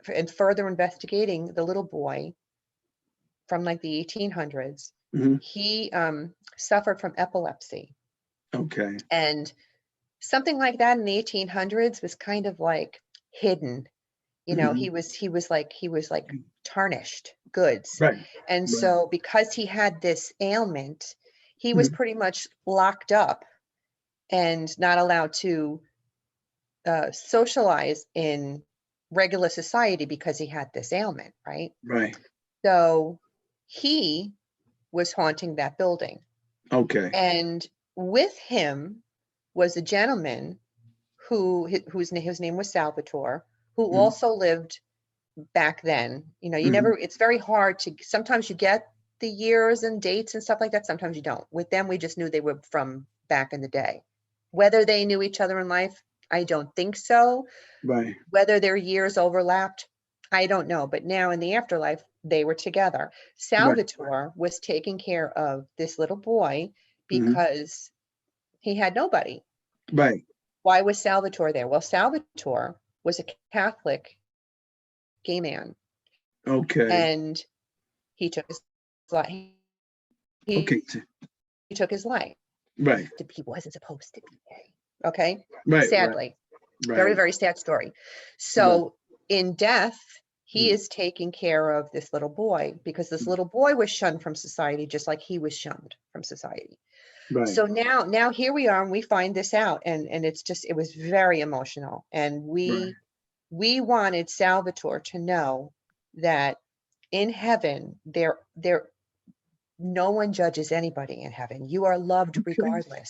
And further investigating, the little boy from like the 1800s, he suffered from epilepsy. Okay. And something like that in the 1800s was kind of like hidden. You know, he was like tarnished goods. Right. And so because he had this ailment, he was pretty much locked up and not allowed to socialize in regular society because he had this ailment, right? Right. So he was haunting that building. Okay. And with him was a gentleman whose name was Salvatore, who also lived back then. You know, it's very hard to, sometimes you get the years and dates and stuff like that. Sometimes you don't. With them, we just knew they were from back in the day. Whether they knew each other in life, I don't think so. Right. Whether their years overlapped, I don't know. But now in the afterlife, they were together. Salvatore was taking care of this little boy because he had nobody. Right. Why was Salvatore there? Well, Salvatore was a Catholic gay man. Okay. And he took his life. He took his life. Right. He wasn't supposed to be gay. Okay. Right. Sadly. Right. Very, very sad story. So in death, he is taking care of this little boy because this little boy was shunned from society, just like he was shunned from society. Right. So now here we are, and we find this out, and it was very emotional. And we wanted Salvatore to know that in heaven, no one judges anybody in heaven. You are loved regardless.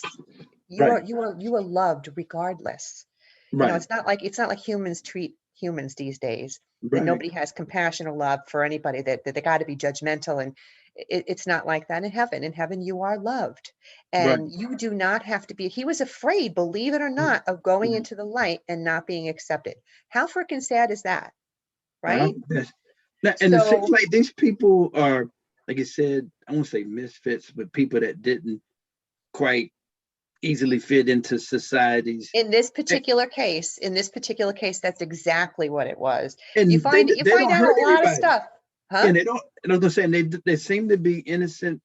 You are loved regardless. Right. You know, it's not like humans treat humans these days. That nobody has compassion or love for anybody, that they got to be judgmental, and it's not like that in heaven. In heaven, you are loved, and you do not have to be. He was afraid, believe it or not, of going into the light and not being accepted. How freaking sad is that, right? And it seems like these people are, like I said, I won't say misfits, but people that didn't quite easily fit into societies. In this particular case, that's exactly what it was. And you find out a lot of stuff. Huh? And they don't, and I was gonna say, they seem to be innocent.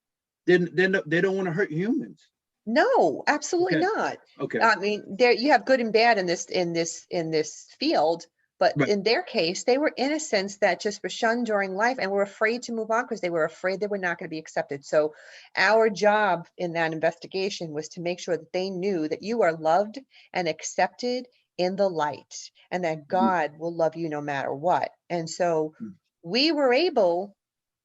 They don't want to hurt humans. No, absolutely not. Okay. I mean, you have good and bad in this field, but in their case, they were innocents that just were shunned during life and were afraid to move on because they were afraid they were not going to be accepted. So our job in that investigation was to make sure that they knew that you are loved and accepted in the light, and that God will love you no matter what. And so we were able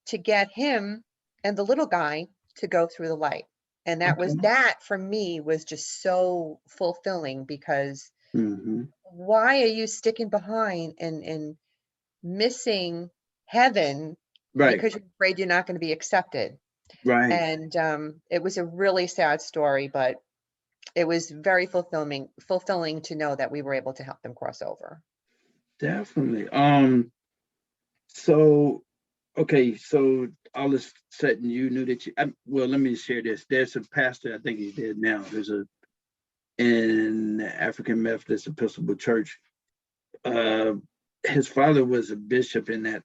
to get him and the little guy to go through the light. And that for me was just so fulfilling, because why are you sticking behind and missing heaven because you're afraid you're not going to be accepted? Right. And it was a really sad story, but it was very fulfilling to know that we were able to help them cross over. Definitely. So, okay, so all of a sudden you knew that well, let me share this. There's a pastor, I think he's dead now. There's in the African Methodist Episcopal Church. His father was a bishop in that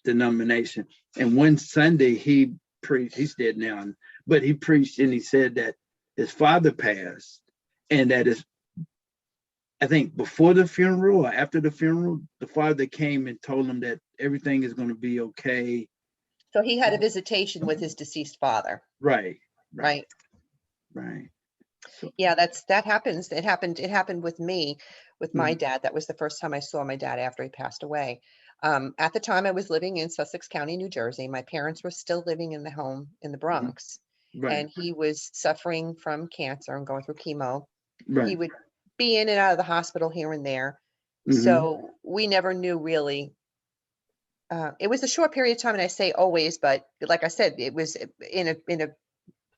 denomination. And one Sunday he preached, he's dead now, but he preached and he said that his father passed, and that is, I think before the funeral or after the funeral, the father came and told him that everything is going to be okay. So he had a visitation with his deceased father. Right. So, yeah, that happens. It happened with me, with my dad. That was the first time I saw my dad after he passed away. At the time I was living in Sussex County, New Jersey. My parents were still living in the home in the Bronx, Right. and he was suffering from cancer and going through chemo. Right. He would be in and out of the hospital here and there. Mm-hmm. So we never knew really. It was a short period of time, and I say always, but like I said, it was in a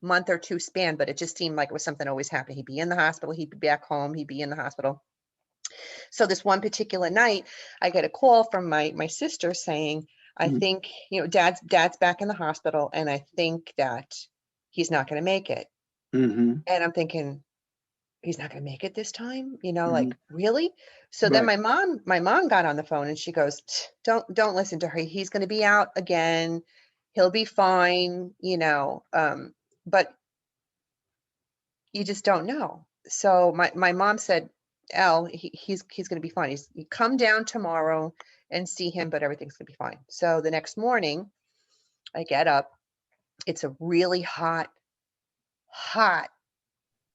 month or two span, but it just seemed like it was something always happening. He'd be in the hospital, he'd be back home, he'd be in the hospital. So this one particular night, I get a call from my sister saying, I Mhm. think, dad's back in the hospital, and I think that he's not going to make it. Mm-hmm. And I'm thinking, he's not going to make it this time, Mhm. like, really? So then Right. my mom got on the phone, and she goes, don't listen to her. He's going to be out again. He'll be fine, but you just don't know. So my mom said, "Elle, he's going to be fine. You come down tomorrow and see him, but everything's going to be fine." So the next morning, I get up. It's a really hot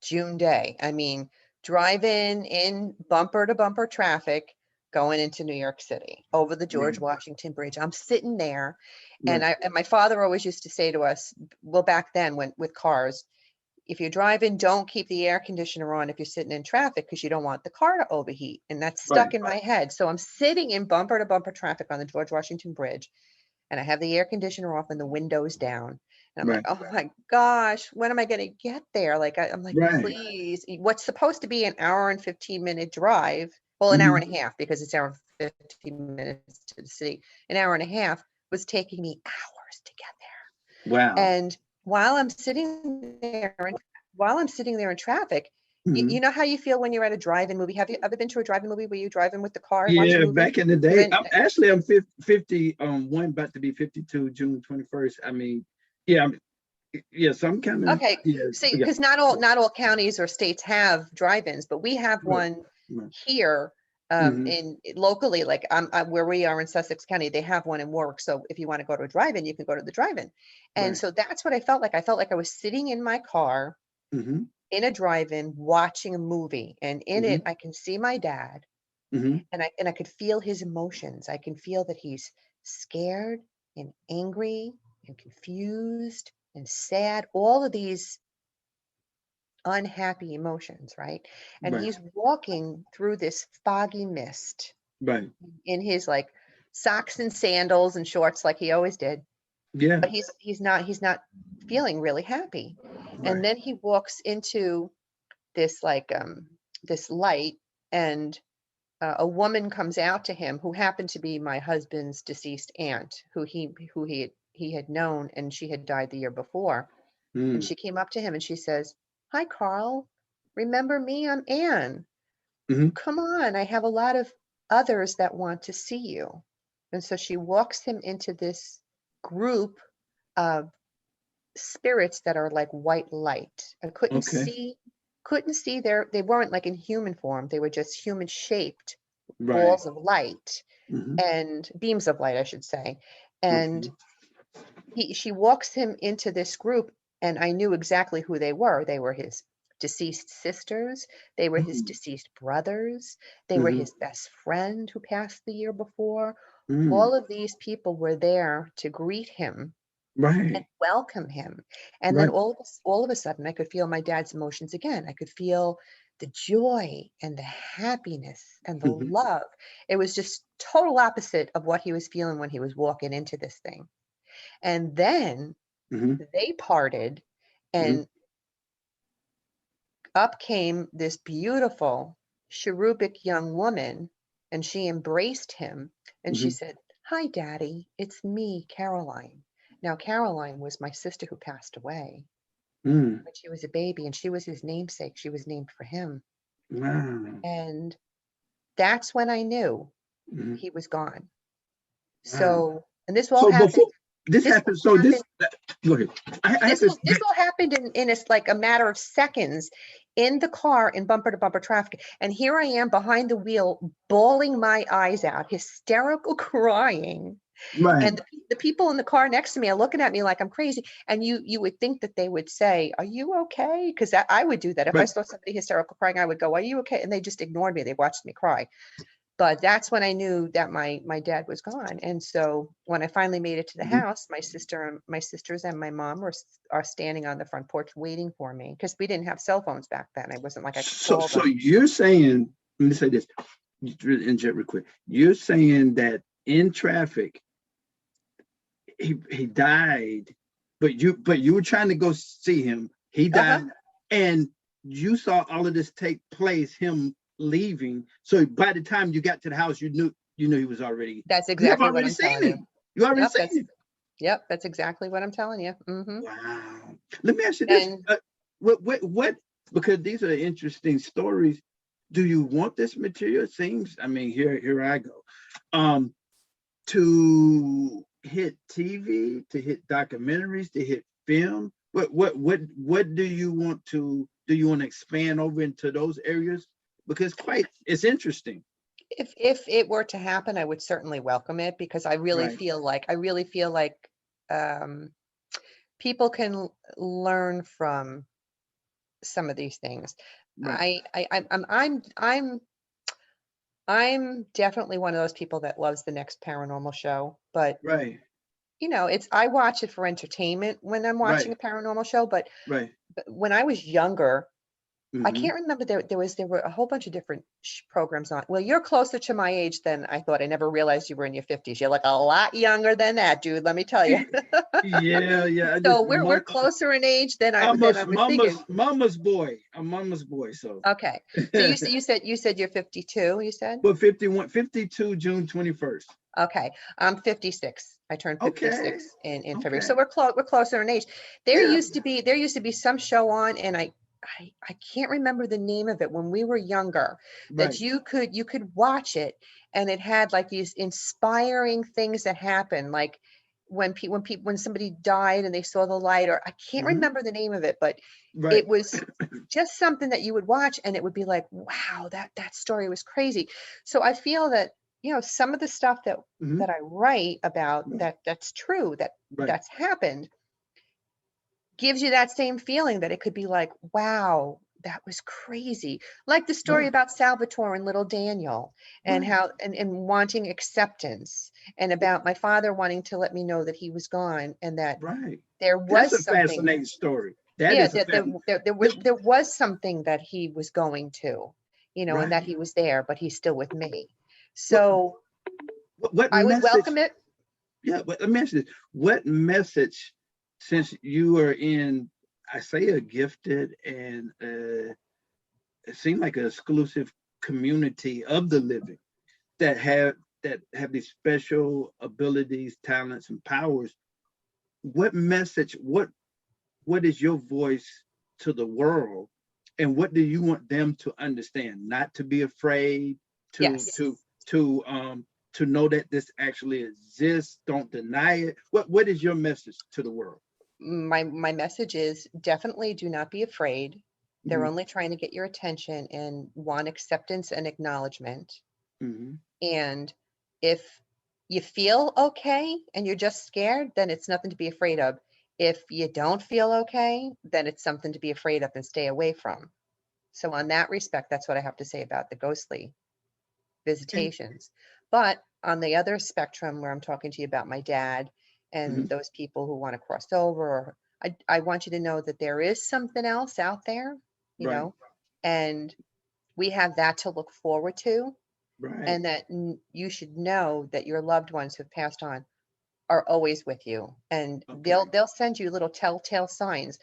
June day. I mean, driving in bumper to bumper traffic going into New York City over the George Right. Washington Bridge. I'm sitting there, and Right. my father always used to say to us, well, back then when with cars, if you're driving, don't keep the air conditioner on if you're sitting in traffic, because you don't want the car to overheat. And that's Right. stuck in my head. So I'm sitting in bumper to bumper traffic on the George Washington Bridge, and I have the air conditioner off and the windows down. And I'm like, Right. oh my gosh, when am I going to get there? Like, I'm like, Right. please, what's supposed to be an hour and 15-minute drive, well, an hour Mhm. and a half, because it's hour and 15 minutes to the city, an hour and a half was taking me hours to get there. Wow. And while I'm sitting there, in traffic, you Mhm. know how you feel when you're at a drive-in movie? Have you ever been to a drive-in movie where you drive in with the car and watch a Yeah, movie? back in the And day. then, I'm 50, one about to be 52, June 21st. I mean, yeah, yeah, some kind of, okay, yeah, see, yeah. because not all counties or states have drive-ins, but we have Right. one Right. here, Mhm. in locally, like where we are in Sussex County, they have one in Warwick. So if you want to go to a drive-in, you can go to the drive-in. And Right. so that's what I felt like. I felt like I was sitting in my car Mhm. in a drive-in watching a movie, and in it Mhm. I can see my dad, Mhm. and I could feel his emotions. I can feel that he's scared and angry and confused and sad, all of these unhappy emotions, right? And Right. he's walking through this foggy mist Right. in his like socks and sandals and shorts like he always did, Yeah. but he's not feeling really happy. And Right. then he walks into this like this light, and a woman comes out to him who happened to be my husband's deceased aunt, who he had known, and she had died the year before. And Mm. she came up to him and she says, "Hi, Carl. Remember me? I'm Anne. Mhm. Come on. I have a lot of others that want to see you." And so she walks him into this group of spirits that are like white light. I couldn't Okay. see, they weren't like in human form. They were just human shaped Right. balls of light, Mhm. and beams of light, I should say. And Okay. she walks him into this group, and I knew exactly who they were. They were his deceased sisters, they were his Mm. deceased brothers, they were Mhm. his best friend who passed the year before. Mm. All of these people were there to greet him and Right. welcome him. And then Right. all of a sudden, I could feel my dad's emotions again. I could feel the joy and the happiness and the Mhm. love. It was just total opposite of what he was feeling when he was walking into this thing. And then Mhm. they parted, Mhm. and up came this beautiful, cherubic young woman, and she embraced him and she Mhm. said, "Hi, Daddy, it's me, Caroline." Now, Caroline was my sister who passed away Mm. when she was a baby, and she was his namesake. She was named for him. Wow. And that's when I knew Mhm. he was gone. Wow. So, and this all So happened. before this This happened, all so happened. go ahead. I have This to all this all happened in like a matter of seconds in the car in bumper to bumper traffic. And here I am behind the wheel, bawling my eyes out, hysterical crying. right. And the people in the car next to me are looking at me like I'm crazy. And you would think that they would say, "Are you okay?" Because I would do that. If I Right. saw somebody hysterical crying, I would go, "Are you okay?" And they just ignored me. They watched me cry. But that's when I knew that my dad was gone. And so when I finally made it to the house, my sisters and my mom are standing on the front porch waiting for me, because we didn't have cell phones back then. I wasn't like I could call So them. you're saying, let me say this, interject real quick. You're saying that in traffic, he died, but you were trying to go see him. He died, and you saw all of this take place, him leaving. So by the time you got to the house, you knew he was already. That's You have exactly what already I'm seen telling you. him. You already Yep, seen him. Yep, that's exactly what I'm telling you. Wow. Let me ask you this. And What, because these are interesting stories. Do you want this material? It seems, I mean, here I go. To hit TV, to hit documentaries, to hit film? What do you want to expand over into those areas? Because it's interesting. if it were to happen, I would certainly welcome it, because I really Right. feel like people can learn from some of these things. Right. I'm definitely one of those people that loves the next paranormal show, but Right. I watch it for entertainment when I'm watching Right. a paranormal show, but Right. when I was younger, I Mm-hmm. can't remember, there were a whole bunch of different programs on. Well, you're closer to my age than I thought. I never realized you were in your 50s. You're like a lot younger than that, dude. Let me tell you. Yeah. I So just we're closer in age than I was thinking. mama's boy. I'm mama's boy. So Okay. So you said you're 52, you said? but 51, 52, June 21st. Okay. I'm 56. I turned Okay. 56 in February. Okay. So we're closer in age. There Yeah. used to be some show on, and I can't remember the name of it, when we were younger, that Right. you could watch it, and it had like these inspiring things that happened, like when somebody died and they saw the light, or I can't Mm-hmm. remember the name of it, but Right. it was just something that you would watch, and it would be like, wow, that story was crazy. So I feel that, some of the stuff Mm-hmm. that I write about, that's true, Right. that's happened, gives you that same feeling, that it could be like, wow, that was crazy. Like the story Right. about Salvatore and little Daniel, and Right. how, and wanting acceptance, and about my father wanting to let me know that he was gone, and that Right. there That's a was something. fascinating story. That Yeah, is a that fascinating. there was something that he was going to, and that Right. he was there, but he's still with me. What, So what I would message? welcome it. Yeah, but let me ask you this. What message, since you are in, I say, a gifted and it seemed like an exclusive community of the living that have these special abilities, talents, and powers. What message? What is your voice to the world, and what do you want them to understand? Not to be afraid, to Yes. to to to know that this actually exists. Don't deny it. What is your message to the world? My message is, definitely do not be afraid. They're Mm-hmm. only trying to get your attention and want acceptance and acknowledgement. Mm-hmm. And if you feel okay and you're just scared, then it's nothing to be afraid of. If you don't feel okay, then it's something to be afraid of and stay away from. So on that respect, that's what I have to say about the ghostly And visitations. But on the other spectrum, where I'm talking to you about my dad mm-hmm. and those people who want to cross over, I want you to know that there is something else out there, Right. and we have that to look forward to, Right. and that you should know that your loved ones who've passed on are always with you, and Okay. they'll send you little telltale signs,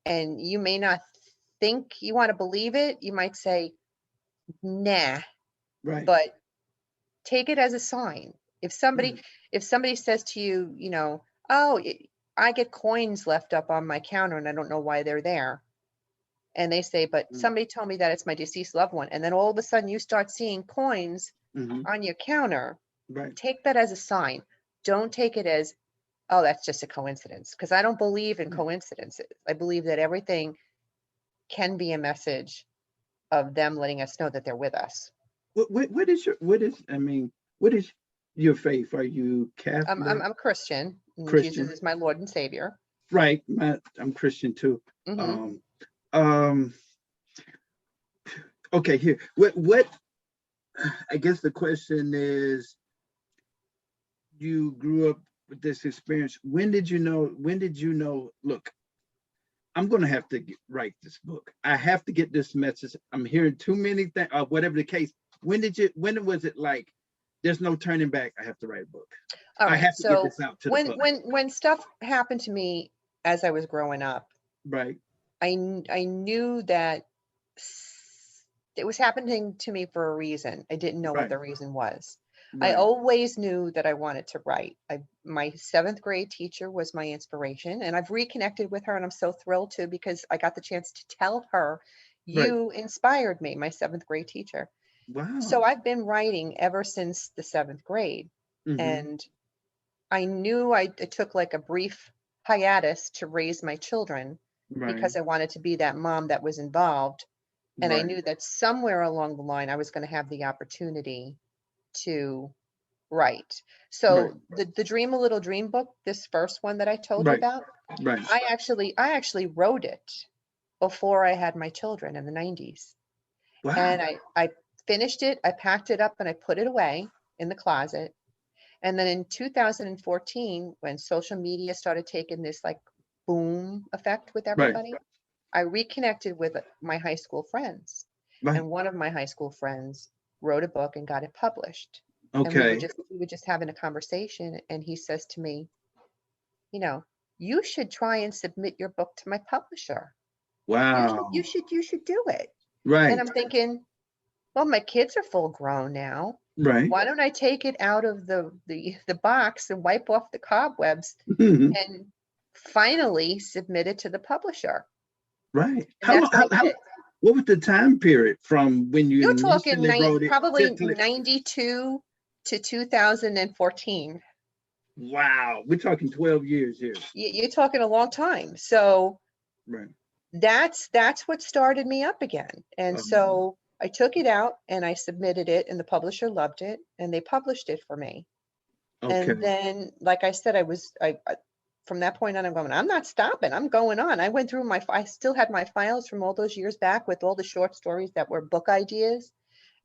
and you may not think you want to believe it. You might say, nah, Right. but take it as a sign. If somebody Right. if somebody says to you, oh, I get coins left up on my counter and I don't know why they're there. And they say, but somebody told me that it's my deceased loved one. And then all of a sudden you start seeing coins Mm-hmm. on your counter. Right. Take that as a sign. Don't take it as, oh, that's just a coincidence. Because I don't believe in Right. coincidences. I believe that everything can be a message of them letting us know that they're with us. What is your I mean, what is your faith? Are you Catholic, I'm Christian, and Jesus Christian? is my Lord and Savior. Right. I'm Christian too. Hmm. Um, um, okay, here. What I guess the question is, you grew up with this experience. When did you know, look, I'm going to have to write this book. I have to get this message. I'm hearing too many things, whatever the case. When was it like, there's no turning back, I have to write a book? All I right. have to get So this out to the public. when stuff happened to me as I was growing up, Right, I knew that it was happening to me for a reason. I didn't know what right, the reason was. I right, always knew that I wanted to write. My seventh grade teacher was my inspiration, and I've reconnected with her, and I'm so thrilled to, because I got the chance to tell her, right. you inspired me, my seventh grade teacher. So Wow. I've been writing ever since the seventh grade. Mm-hmm. And I knew I took like a brief hiatus to raise my children Right, because I wanted to be that mom that was involved. And I right, knew that somewhere along the line, I was going to have the opportunity to write. right, So the Dream a Little Dream book, this first one that I told you right, about, right. I actually wrote it before I had my children in the 90s. And Wow. I finished it, I packed it up and I put it away in the closet. And then in 2014, when social media started taking this like boom effect with Right, everybody, I reconnected with my high school friends. right. And one of my high school friends wrote a book and got it published. And Okay. we were just having a conversation, and he says to me, you know, you should try and submit your book to my publisher. Wow. You should do it. And Right, I'm thinking, well, my kids are full grown now. right. Why don't I take it out of the box and wipe off the cobwebs and finally submit it to the publisher? Right. And How long? that's what I did. What was the time period from when you You're talking initially wrote it probably to it? 92 to 2014. Wow, we're talking 12 years here. You're talking a long time. So Right. that's what started me up again. And Um, so I took it out and I submitted it, and the publisher loved it and they published it for me. And okay. then, like I said, from that point on, I'm going, I'm not stopping. I'm going on. I went through I still had my files from all those years back with all the short stories that were book ideas.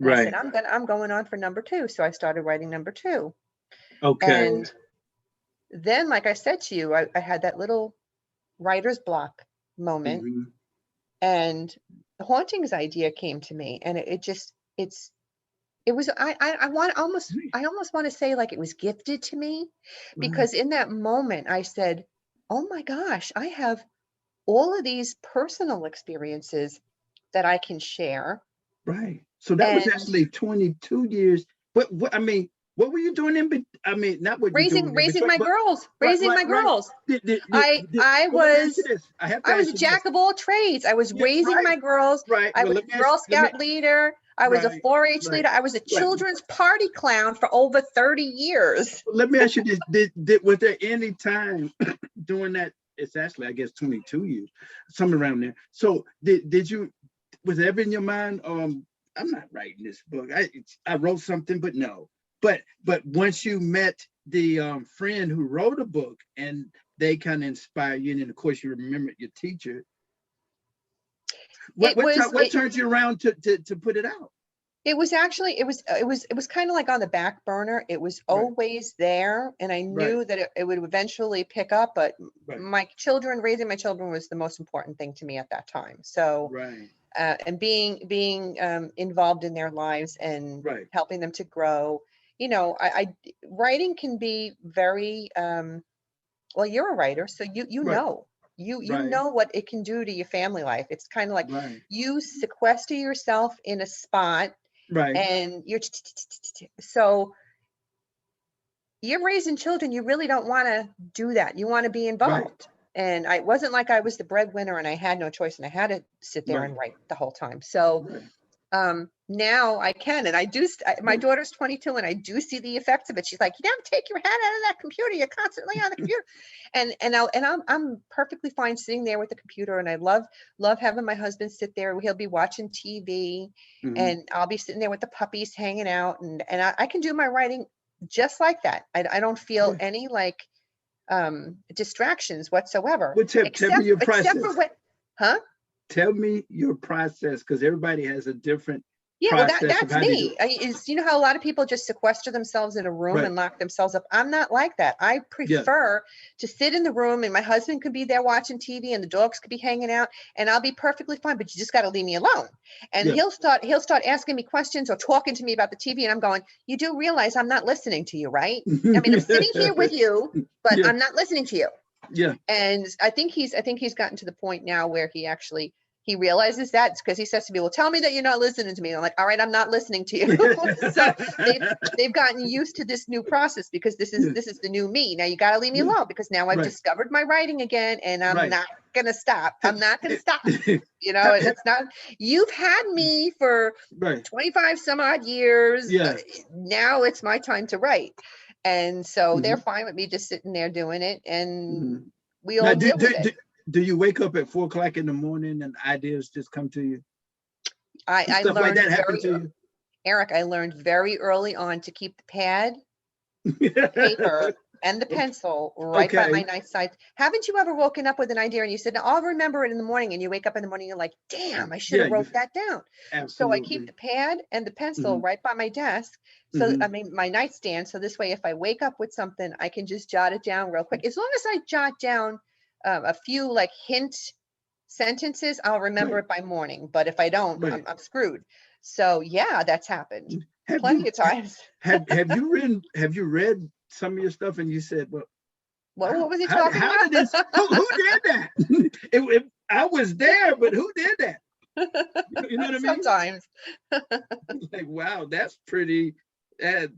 And I said, Right. I'm going on for number two. So I started writing number two. Okay. And then, like I said to you, I had that little writer's block moment, Hmm. and the Hauntings idea came to me, and it was, I almost want to say like it was gifted to me, Right. because in that moment I said, oh my gosh, I have all of these personal experiences that I can share. Right. So that was And actually 22 years. What I mean, what were you doing I mean, not what you're doing in raising between, my but girls, right, raising right, my right. girls. I Well, let me ask you was this. I have to I was ask a you this. jack of all trades. I was Yeah, raising right, my girls. right. I Well, was let me a ask, Girl let me, Scout leader. I was a right, 4-H right, leader. I was a right. children's party clown for over 30 years. Let me ask you this: was there any time during that? It's actually, I guess, 22 years, somewhere around there. So did you? Was it ever in your mind? I'm not writing this book. I wrote something, but no. But once you met the friend who wrote a book and they kind of inspired you, and then of course you remembered your teacher. It was What turned you around to put it out? It was actually it was kind of like on the back burner. It was Right, always there, and I right, knew that it would eventually pick up, but right, raising my children was the most important thing to me at that time. So, right, and being involved in their lives and right, helping them to grow. Writing can be very, well, you're a writer, so right, you right, know what it can do to your family life. It's kind of like right, you sequester yourself in a spot, right, and so you're raising children. You really don't want to do that. You want to be right, involved. And I wasn't like I was the breadwinner and I had no choice and I had to sit there right, and write the whole time. So right. now I can, and I do. My daughter's 22, and I do see the effects of it. She's like, "You never take your head out of that computer. You're constantly on the computer," I'm perfectly fine sitting there with the computer, and I love having my husband sit there. He'll be watching TV, Mhm. and I'll be sitting there with the puppies hanging out, and I can do my writing just like that. I don't feel Yeah. any like distractions whatsoever, Well, tell me your except for process. what, huh? Tell me your process, because everybody has a different Yeah, well, process of that's how they do me. it. You know how a lot of people just sequester themselves in a room Right. and lock themselves up? I'm not like that. I Yeah. prefer to sit in the room, and my husband could be there watching TV and the dogs could be hanging out, and I'll be perfectly fine, but you just got to leave me alone. And Yeah. he'll start asking me questions or talking to me about the TV, and I'm going, you do realize I'm not listening to you, right? I mean, I'm sitting here with you, but Yeah. I'm not listening to you. Yeah. And I think he's gotten to the point now where he realizes that. It's because he says to me, well, tell me that you're not listening to me. And I'm like, all right, I'm not listening to you. So they've gotten used to this new process, because this is the new me. Now you got to leave me Yeah. alone, because now I've Right. discovered my writing again, and I'm Right. not going to stop. I'm not going to stop. You know, Have- it's not, you've had me for right. 25 some odd years. Yeah. Now it's my time to write. And so they're Mhm. fine with me just sitting there doing it. And Mhm. we Now, all deal with it. do you wake up at 4 o'clock in the morning and ideas just come to you? I Stuff like learned that happen to Eric, I learned very early on to keep the pad, you? the paper, and the pencil right by my Okay. nightside. Haven't you ever woken up with an idea and you said, "No, I'll remember it in the morning," and you wake up in the morning, you're like, damn, I should Yeah, have wrote that down. So I keep absolutely. the pad and the pencil Hmm. right by my desk. So, Hmm. I mean, my nightstand. So this way, if I wake up with something, I can just jot it down real quick. As long as I jot down a few like hint sentences, I'll remember Right. it by morning. But if I don't, Right. I'm screwed. So yeah, that's happened Have plenty you of times. have you read some of your stuff and you said, well, What wow, was he talking how did this who did that? I was there, but who did that? You know what I about? mean? Sometimes. Like, wow, that's pretty. Uh,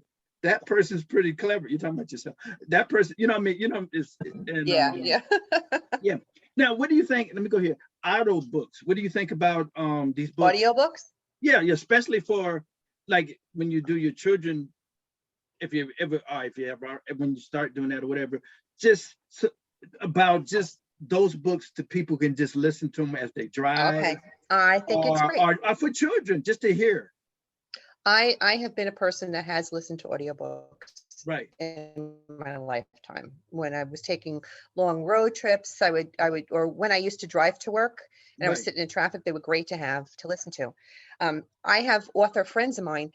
that person's pretty clever. You're talking about yourself. That person, you know what I mean? You know, it's and Yeah, yeah. yeah. Now, what do you think? Let me go here. Auto books. What do you think about these books? Audiobooks? Yeah, yeah, especially for like when you do your children, if you ever when you start doing that or whatever, just about just those books to people can just listen to them as they drive, Okay. I think it's great. or for children just to hear. I have been a person that has listened to audiobooks Right. in my lifetime. When I was taking long road trips, or when I used to drive to work and I was Right. sitting in traffic, they were great to have to listen to. I have author friends of mine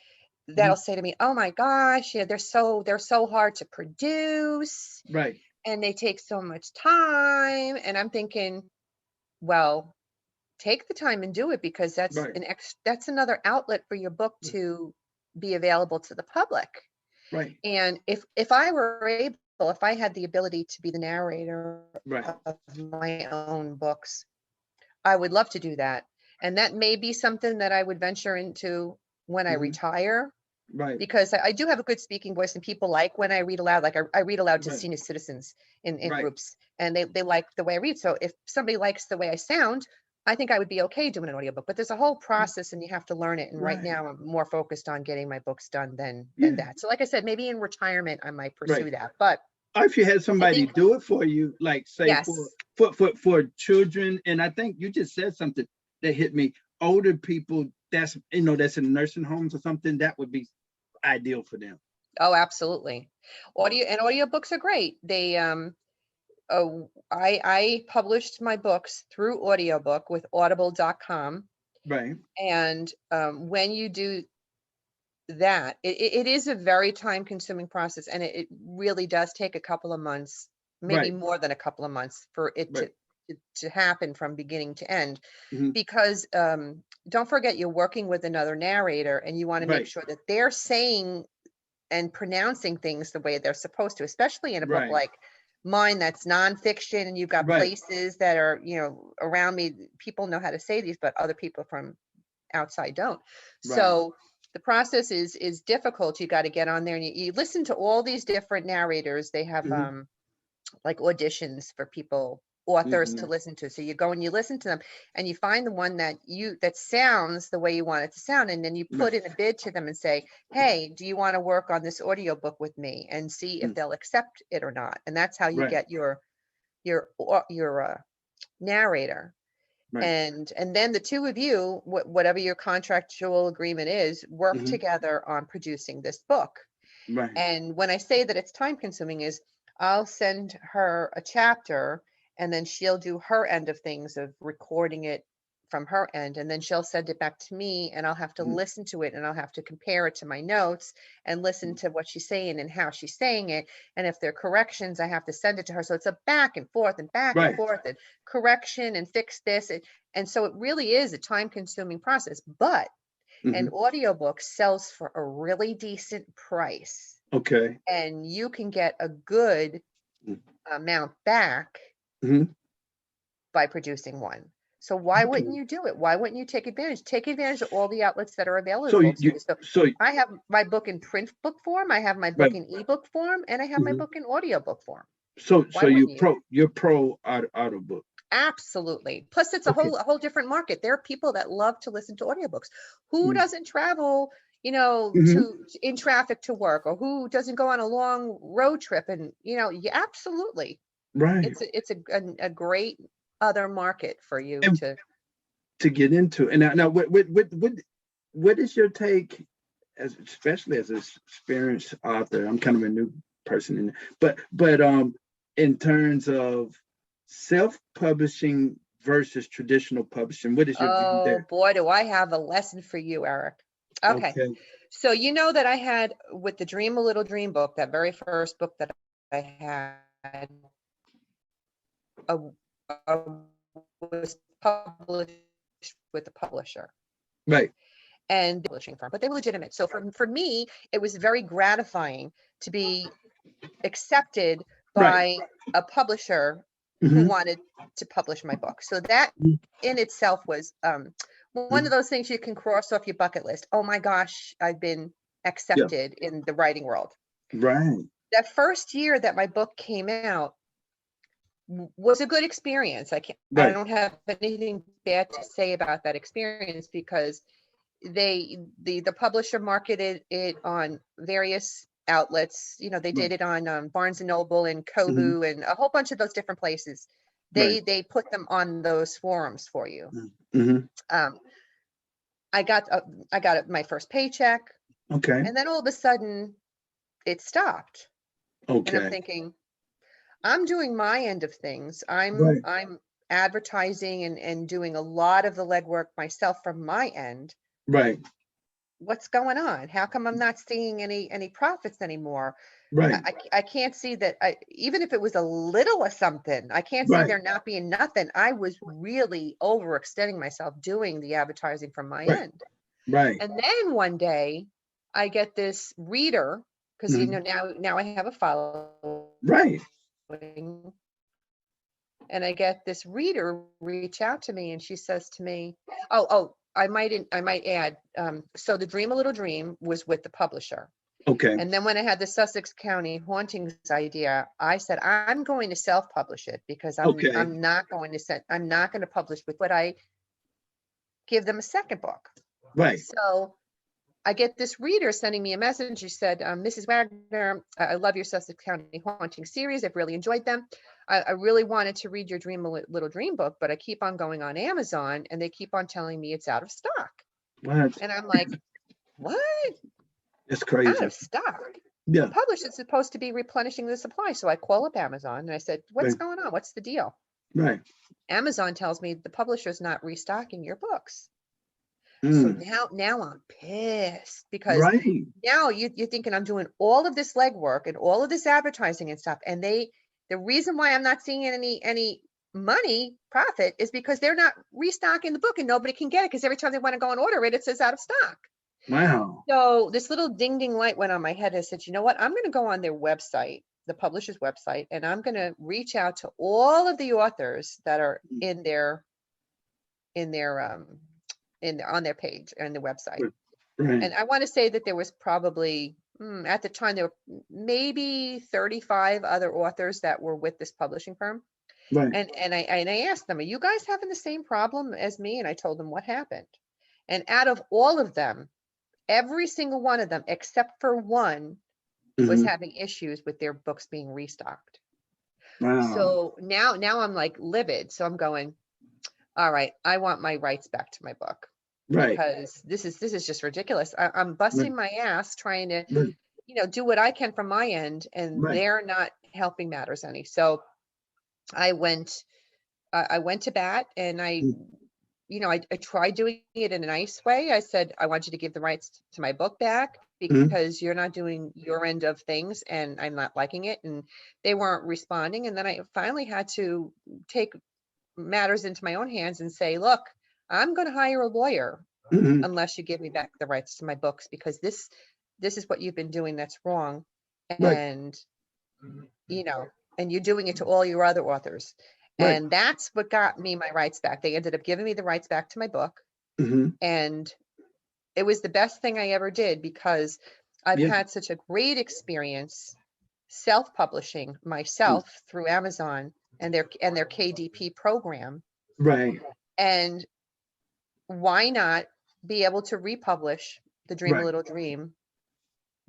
that'll Mhm. say to me, "Oh my gosh, yeah, they're so hard to produce Right. and they take so much time." And I'm thinking, well, take the time and do it, because Right. that's another outlet for your book to be available to the public. Right. And if I were able, if I had the ability to be the narrator Right. of my own books, I would love to do that. And that may be something that I would venture into when I Hmm. retire, Right. because I do have a good speaking voice and people like when I read aloud. Like I read aloud to Right. senior citizens in Right. groups, and they like the way I read. So if somebody likes the way I sound, I think I would be okay doing an audiobook. But there's a whole process and you have to learn it. And right Right. now I'm more focused on getting my books done than Yeah. that. So like I said, maybe in retirement I might Right. pursue that. But Or if you had I somebody think do it for you, like say for yes. children, and I think you just said something that hit me. Older people, that's that's in nursing homes or something, that would be ideal for them. Oh, absolutely. Audiobooks are great. I published my books through audiobook with audible.com. Right. And when you do that, it is a very time consuming process, and it really does take a couple of months, maybe Right. more than a couple of months, for it Right. to happen from beginning to end. Hmm. Because don't forget, you're working with another narrator and you want to make Right. sure that they're saying and pronouncing things the way they're supposed to, especially in a book Right. like mine that's nonfiction, and you've got Right. places that are, around me. People know how to say these, but other people from outside don't. Right. So the process is difficult. You got to get on there and you listen to all these different narrators. They have Hmm. like auditions for people, authors, to Hmm. listen to. So you go and you listen to them and you find the one that sounds the way you want it to sound, and then you put Right. in a bid to them and say, hey, do you want to work on this audiobook with me, and see if Mm. they'll accept it or not. And that's how you Right. get your narrator. Right. And then the two of you, whatever your contractual agreement is, work Hmm. together on producing this book. Right. And when I say that it's time consuming, is I'll send her a chapter and then she'll do her end of things of recording it, from her end, and then she'll send it back to me, and I'll have to listen to it, and I'll have to compare it to my notes and listen to what she's saying and how she's saying it. And if there are corrections, I have to send it to her. So it's a back and forth and back and Right. forth and correction and fix this. And so it really is a time consuming process, but an audiobook sells for a really decent price, Okay. and you can get a good amount back by producing one. So why wouldn't you do it? Why wouldn't you take advantage? Take advantage of all the outlets that are available So to you. so I have my book in print book form, I have my book right. in ebook form, and I have my book in audiobook form. So Why wouldn't you? you're pro audiobook. Absolutely. Plus, it's a Okay. whole different market. There are people that love to listen to audiobooks. Who doesn't travel, to in traffic to work, or who doesn't go on a long road trip? And yeah, absolutely. Right. It's a great other market for you And to get into. And now what is your take, especially as an experienced author? I'm kind of a new person in but in terms of self-publishing versus traditional publishing, what is your view Oh there? boy, do I have a lesson for you, Eric. Okay. Okay. So you know that I had with the Dream a Little Dream book, that very first book that I had a, was published with the publisher Right. and the publishing firm, but they were legitimate. So for me, it was very gratifying to be accepted Right. by a publisher who wanted to publish my book. So that in itself was one of those things you can cross off your bucket list. Oh my gosh, I've been accepted in the writing world. Right. That first year that my book came out was a good experience. I Right. don't have anything bad to say about that experience, because the publisher marketed it on various outlets. They did it on Barnes and Noble and Kobo and a whole bunch of those different places. Right. They put them on those forums for you. Um, I got my first paycheck, Okay. and then all of a sudden it stopped. And I'm Okay. thinking, I'm doing my end of things. Right. I'm advertising and doing a lot of the legwork myself from my end. Right. What's going on? How come I'm not seeing any profits anymore? Right. I can't see that. Even if it was a little of something, I can't see Right. there not being nothing. I was really overextending myself doing the advertising from my Right. end. Right. And then one day I get this reader, because now I have a following, Right. and I get this reader reach out to me, and she says to me, oh, I might add, so the Dream a Little Dream was with the publisher. Okay. And then when I had the Sussex County Hauntings idea, I said, I'm going to self-publish it, because I'm not going to publish with what I give them a second book. Right. So I get this reader sending me a message. She said, Mrs. Wagner, I love your Sussex County Haunting series. I've really enjoyed them. I really wanted to read your Dream a Little Dream book, but I keep on going on Amazon and they keep on telling me it's out of stock. What? And I'm like, what? That's Out crazy. of stock? Yeah. The publisher's supposed to be replenishing the supply. So I call up Amazon and I said, what's Right. going on? What's the deal? Right. Amazon tells me the publisher's not restocking your books. So now I'm pissed, because Right. now you're thinking I'm doing all of this legwork and all of this advertising and stuff. And the reason why I'm not seeing any money profit is because they're not restocking the book and nobody can get it, because every time they want to go and order it, it says out of stock. Wow. So this little ding ding light went on my head. I said, you know what? I'm going to go on their website, the publisher's website, and I'm going to reach out to all of the authors that are on their page and the website. Right. And I want to say that there was probably at the time there were maybe 35 other authors that were with this publishing firm. Right. And I asked them, are you guys having the same problem as me? And I told them what happened. And out of all of them, every single one of them except for one was having issues with their books being restocked. Wow. So now I'm like livid. So I'm going, all right, I want my rights back to my book. Right. Because this is just ridiculous. I'm busting my ass trying to, Right. do what I can from my end, and Right. they're not helping matters any. So I went to bat, and I I tried doing it in a nice way. I said, I want you to give the rights to my book back Mhm. because you're not doing your end of things and I'm not liking it. And they weren't responding. And then I finally had to take matters into my own hands and say, look, I'm going to hire a lawyer Mhm. unless you give me back the rights to my books, because this is what you've been doing that's wrong. Right. And, and you're doing it to all your other authors. Right. And that's what got me my rights back. They ended up giving me the rights back to my book. Mhm. And it was the best thing I ever did, because I've Yeah. had such a great experience self-publishing myself through Amazon and their KDP program. Right. And why not be able to republish the Dream a Right. Little Dream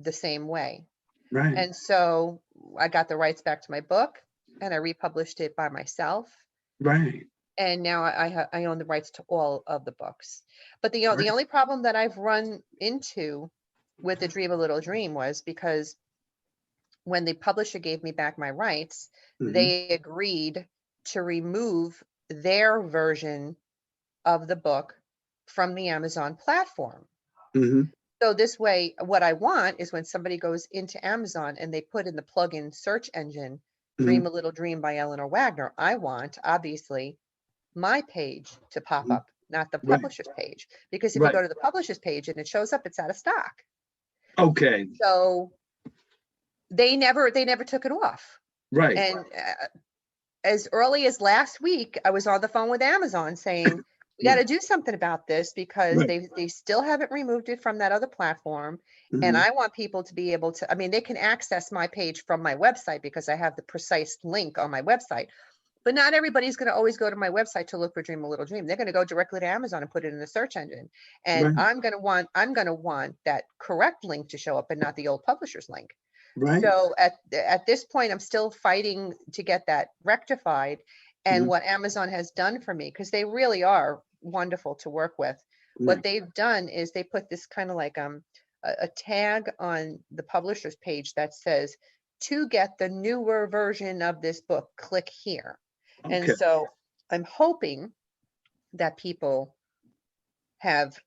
the same way? Right. And so I got the rights back to my book and I republished it by myself. Right. And now I own the rights to all of the books. But the Right. only problem that I've run into with the Dream a Little Dream was because when the publisher gave me back my rights, Mhm. they agreed to remove their version of the book from the Amazon platform. Mhm. So this way, what I want is when somebody goes into Amazon and they put in the plugin search engine, Mhm. Dream a Little Dream by Eleanor Wagner, I want, obviously, my page to pop Mhm. up, not the Right. publisher's page. Because if you Right. go to the publisher's page and it shows up, it's out of stock. Okay. So they never took it off. Right. And as early as last week, I was on the phone with Amazon saying, we got to do something about this, because Right. they still haven't removed it from that other platform. And Mhm. I want people to be able to, I mean, they can access my page from my website because I have the precise link on my website. But not everybody's going to always go to my website to look for Dream a Little Dream. They're going to go directly to Amazon and put it in the search engine. And Right. I'm going to want that correct link to show up and not the old publisher's link. Right. So at this point, I'm still fighting to get that rectified. And Mhm. what Amazon has done for me, because they really are wonderful to work with, what Right. they've done is they put this kind of like a tag on the publisher's page that says, to get the newer version of this book, click here. And Okay. so I'm hoping that people have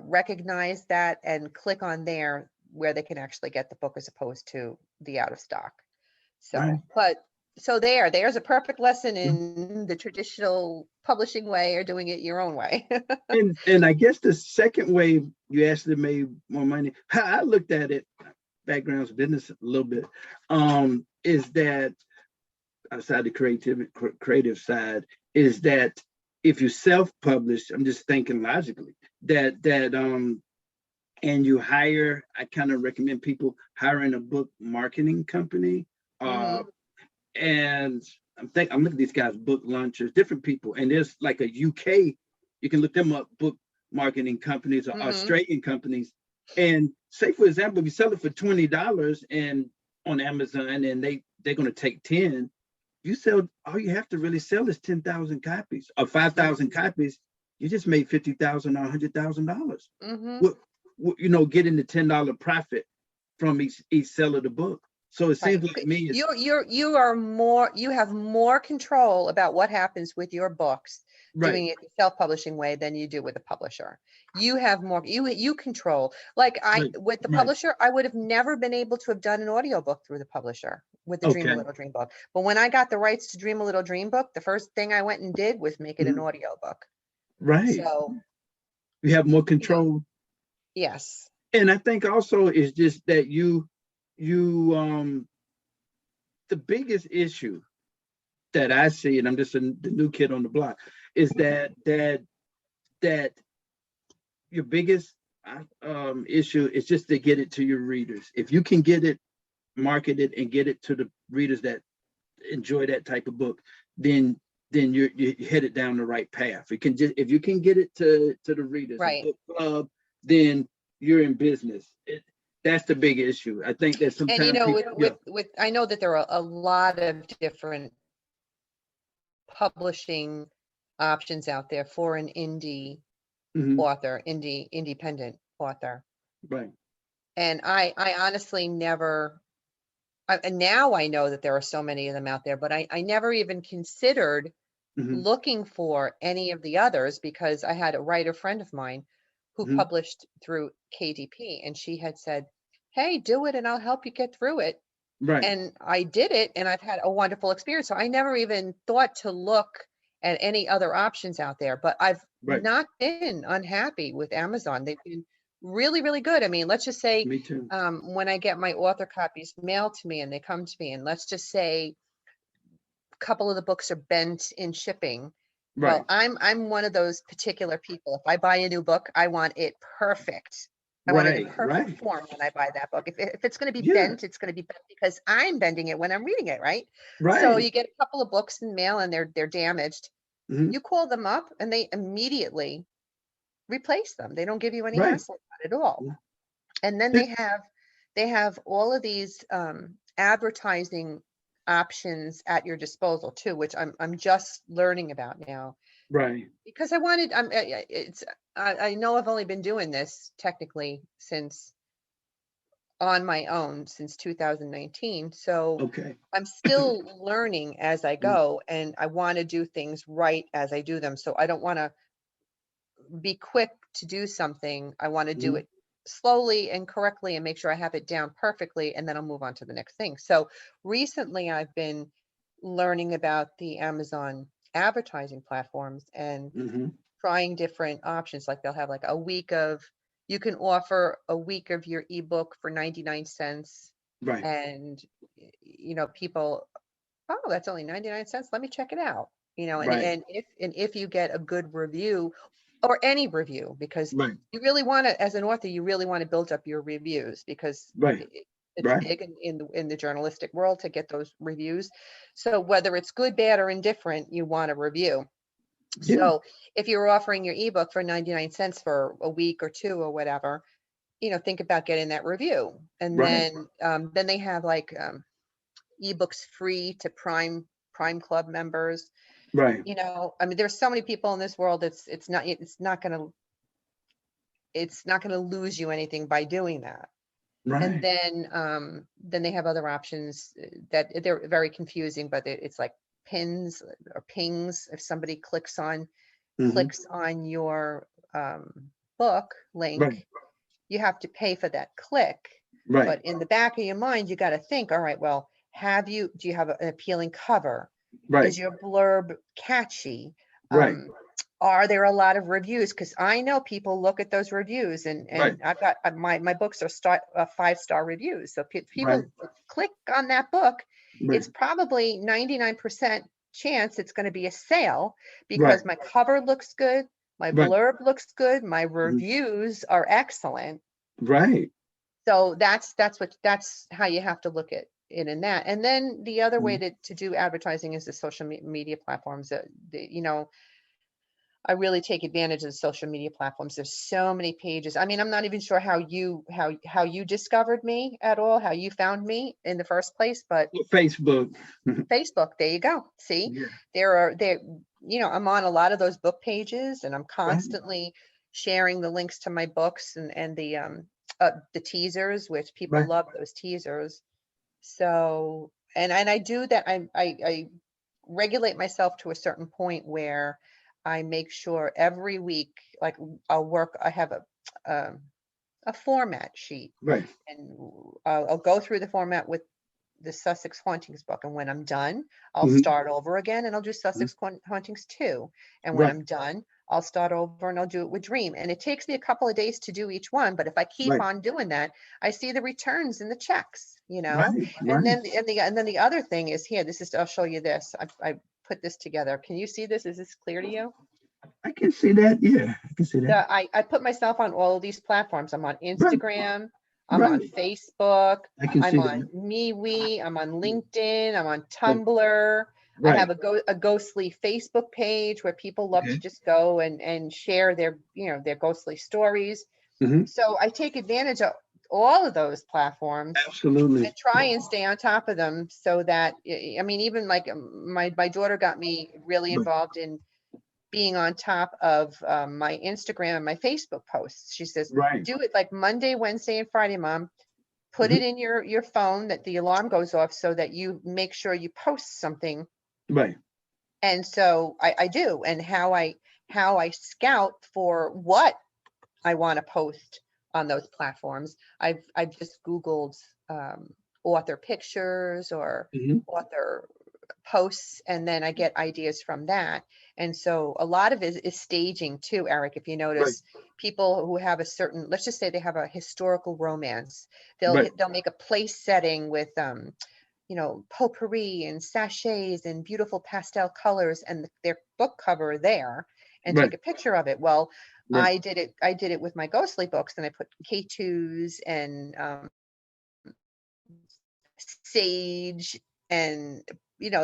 recognized that and click on there where they can actually get the book as opposed to the out of stock. Right. So there's a perfect lesson Mhm. in the traditional publishing way or doing it your own way. And I guess the second way you actually made more money, how I looked at it, backgrounds business a little bit, is that outside the creative side, is that if you self-publish, I'm just thinking logically, that and you hire, I kind of recommend people hiring a book marketing company. Hmm. And I'm looking at these guys, book launchers, different people, and there's like a UK, you can look them up, book marketing companies or Hmm. Australian companies. And say for example, if you sell it for $20 and on Amazon and they're going to take 10, you sell, all you have to really sell is 10,000 copies or 5,000 copies. You just made $50,000 or $100,000. Hmm. Getting the $10 profit from each sell of the book. So it Right. seems like me, it's You have more control about what happens with your books right. doing it the self-publishing way than you do with a publisher. You have more, you control. Like Right. with the Right. publisher, I would have never been able to have done an audiobook through the publisher with the Dream a Okay. Little Dream book. But when I got the rights to Dream a Little Dream book, the first thing I went and did was make it an Mhm. audiobook. Right. So, You have more you know, control. yes. And I think also it's just that you the biggest issue that I see, and I'm just the new kid on the block, is that your biggest issue is just to get it to your readers. If you can get it marketed and get it to the readers that enjoy that type of book, then you're headed down the right path. If you can get it to the readers, a Right. book club, then you're in business. That's the big issue. I think that And sometimes people, with I know that there are a lot of different publishing options out there for an indie Mhm, author, independent author. right, And I honestly never, and now I know that there are so many of them out there, but I never even considered looking for any of the others, because I had a writer friend of mine who published through KDP, and she had said, hey, do it and I'll help you get through it. Right. And I did it, and I've had a wonderful experience. So I never even thought to look at any other options out there, but I've Right. not been unhappy with Amazon. They've been really, really good. I mean, let's just say, Me too. when I get my author copies mailed to me and they come to me, and let's just say a couple of the books are bent in shipping. Right. Well, I'm one of those particular people. If I buy a new book, I want it perfect. I want it in Right. perfect Right. form when I buy that book. If it's going to be Yeah. bent, it's going to be bent because I'm bending it when I'm reading it, right? So Right. you get a couple of books in mail and they're damaged. Mhm. You call them up and they immediately replace them. They don't give you any Right. hassle about it at all. Yeah. And then they have all of these advertising options at your disposal too, which I'm just learning about now, Right. because I know I've only been doing this technically since on my own since 2019. So Okay. I'm still learning as I go, and I want to do things right as I do them. So I don't want to be quick to do something. I want to do it slowly and correctly and make sure I have it down perfectly, and then I'll move on to the next thing. So recently I've been learning about the Amazon advertising platforms and trying different options. Like they'll have like you can offer a week of your ebook for 99 cents. Right. And, people, oh, that's only 99 cents. Let me check it out. Right. And if you get a good review or any review, because Right. you really want to, as an author, you really want to build up your reviews, because Right. it's Right. big in the journalistic world to get those reviews. So whether it's good, bad, or indifferent, you want a review. Yeah. So if you're offering your ebook for 99 cents for a week or two or whatever, think about getting that review. And Right. then they have like ebooks free to Prime Club members. Right. I mean, there's so many people in this world. It's not going to lose you anything by doing that. And Right. then they have other options that they're very confusing, but it's like pins or pings. If somebody clicks on your book link, Right. you have to pay for that click. Right. But in the back of your mind, you got to think, all right, well, do you have an appealing cover? Right. Is your blurb catchy? Right. Are there a lot of reviews? Because I know people look at those reviews, and Right. I've got my books are 5-star reviews. So people Right. click on that book, Right. it's probably 99% chance it's going to be a sale, Right. because my cover looks good, my Right. blurb looks good, my Mhm. reviews are excellent. Right. So that's how you have to look at it in that. And then the other way to do advertising is the social media platforms. I really take advantage of the social media platforms. There's so many pages. I mean, I'm not even sure how you discovered me at all, how you found me in the first place, but Facebook. Facebook, there you go. See, Yeah. I'm on a lot of those book pages, and I'm Right. constantly sharing the links to my books and the teasers, which people Right. love those teasers. So, and I do that. I regulate myself to a certain point where I make sure every week, like I have a format sheet, Right. and I'll go through the format with the Sussex Hauntings book. And when I'm done, I'll Mhm. start over again, and I'll do Sussex Hauntings 2. And when Right. I'm done, I'll start over and I'll do it with Dream. And it takes me a couple of days to do each one. But if I keep Right. on doing that, I see the returns and the checks, Right. And Right. then the other thing is here, I'll show you this. I put this together. Can you see this? Is this clear to you? I can see that. Yeah, I can see that. I put myself on all of these platforms. I'm on Right. Instagram. I'm on Right. Facebook. I can I'm see on that. MeWe. I'm on LinkedIn. I'm on Right. Tumblr. I Right. have a ghostly Facebook page where people love to Okay. just go and share their ghostly stories. Mhm. So I take advantage of all of those platforms Absolutely. and try and stay on top of them, so that, I mean, even like my daughter got me really Right. involved in being on top of my Instagram and my Facebook posts. She says, Right. do it like Monday, Wednesday, and Friday, Mom. Put it Mhm. in your phone that the alarm goes off, so that you make sure you post something Right. And so I do, and how I scout for what I want to post on those platforms. I've just Googled author pictures or Mhm. author posts, and then I get ideas from that. And so a lot of it is staging too, Eric. If you Right, notice, people who have a certain, let's just say they have a historical romance, right, they'll make a place setting with potpourri and sachets and beautiful pastel colors and their book cover there, and take right, a picture of it. Well, right, I did it with my ghostly books, and I put K2s and sage and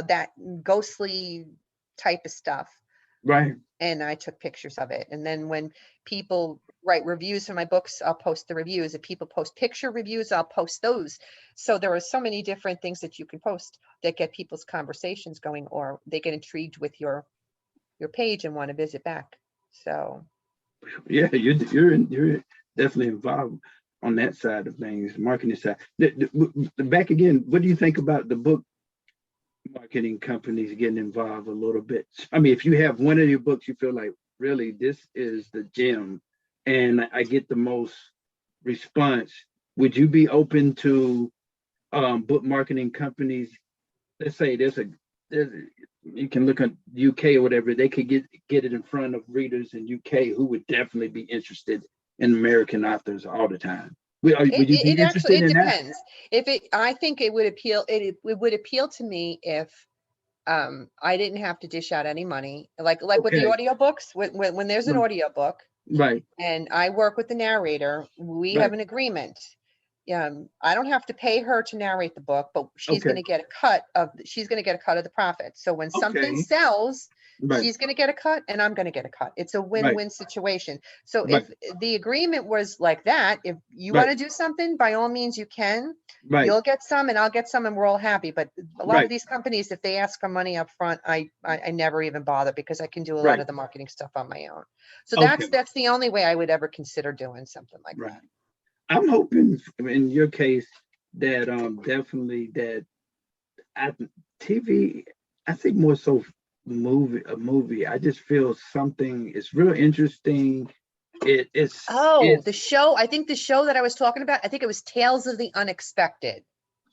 that ghostly type of stuff, right. and I took pictures of it. And then when people write reviews for my books, I'll post the reviews. If people post picture reviews, I'll post those. So there are so many different things that you can post that get people's conversations going, or they get intrigued with your page and want to visit back. So Yeah, you're definitely involved on that side of things, marketing side. Back again, what do you think about the book marketing companies getting involved a little bit? I mean, if you have one of your books, you feel like really this is the gem, and I get the most response. Would you be open to book marketing companies? Let's say there's you can look at UK or whatever, they could get it in front of readers in UK who would definitely be interested in American authors all the time. Would you be it actually, interested it in that? depends. I think it would appeal, it would appeal to me if I didn't have to dish out any money, like with the Okay, audiobooks. When there's an right, audiobook right, and I work with the narrator, we have right. an agreement. I don't have to pay her to narrate the book, but Okay, she's going to get a cut of the profit. So when something okay, sells, right, she's going to get a cut and I'm going to get a cut. It's a right, win-win situation. So right, if the agreement was like that, if you right, want to do something, by all means you can. right, You'll get some and I'll get some and we're all happy. But a lot of right, these companies, if they ask for money up front, I never even bother, because I can do a lot right. of the marketing stuff on my own. So Okay, that's the only way I would ever consider doing something like right. that. I'm hoping in your case that definitely that at TV, I think more so a movie. I just feel something is real interesting. Oh, It's the show. I think the show that I was talking about, I think it was Tales of the Unexpected.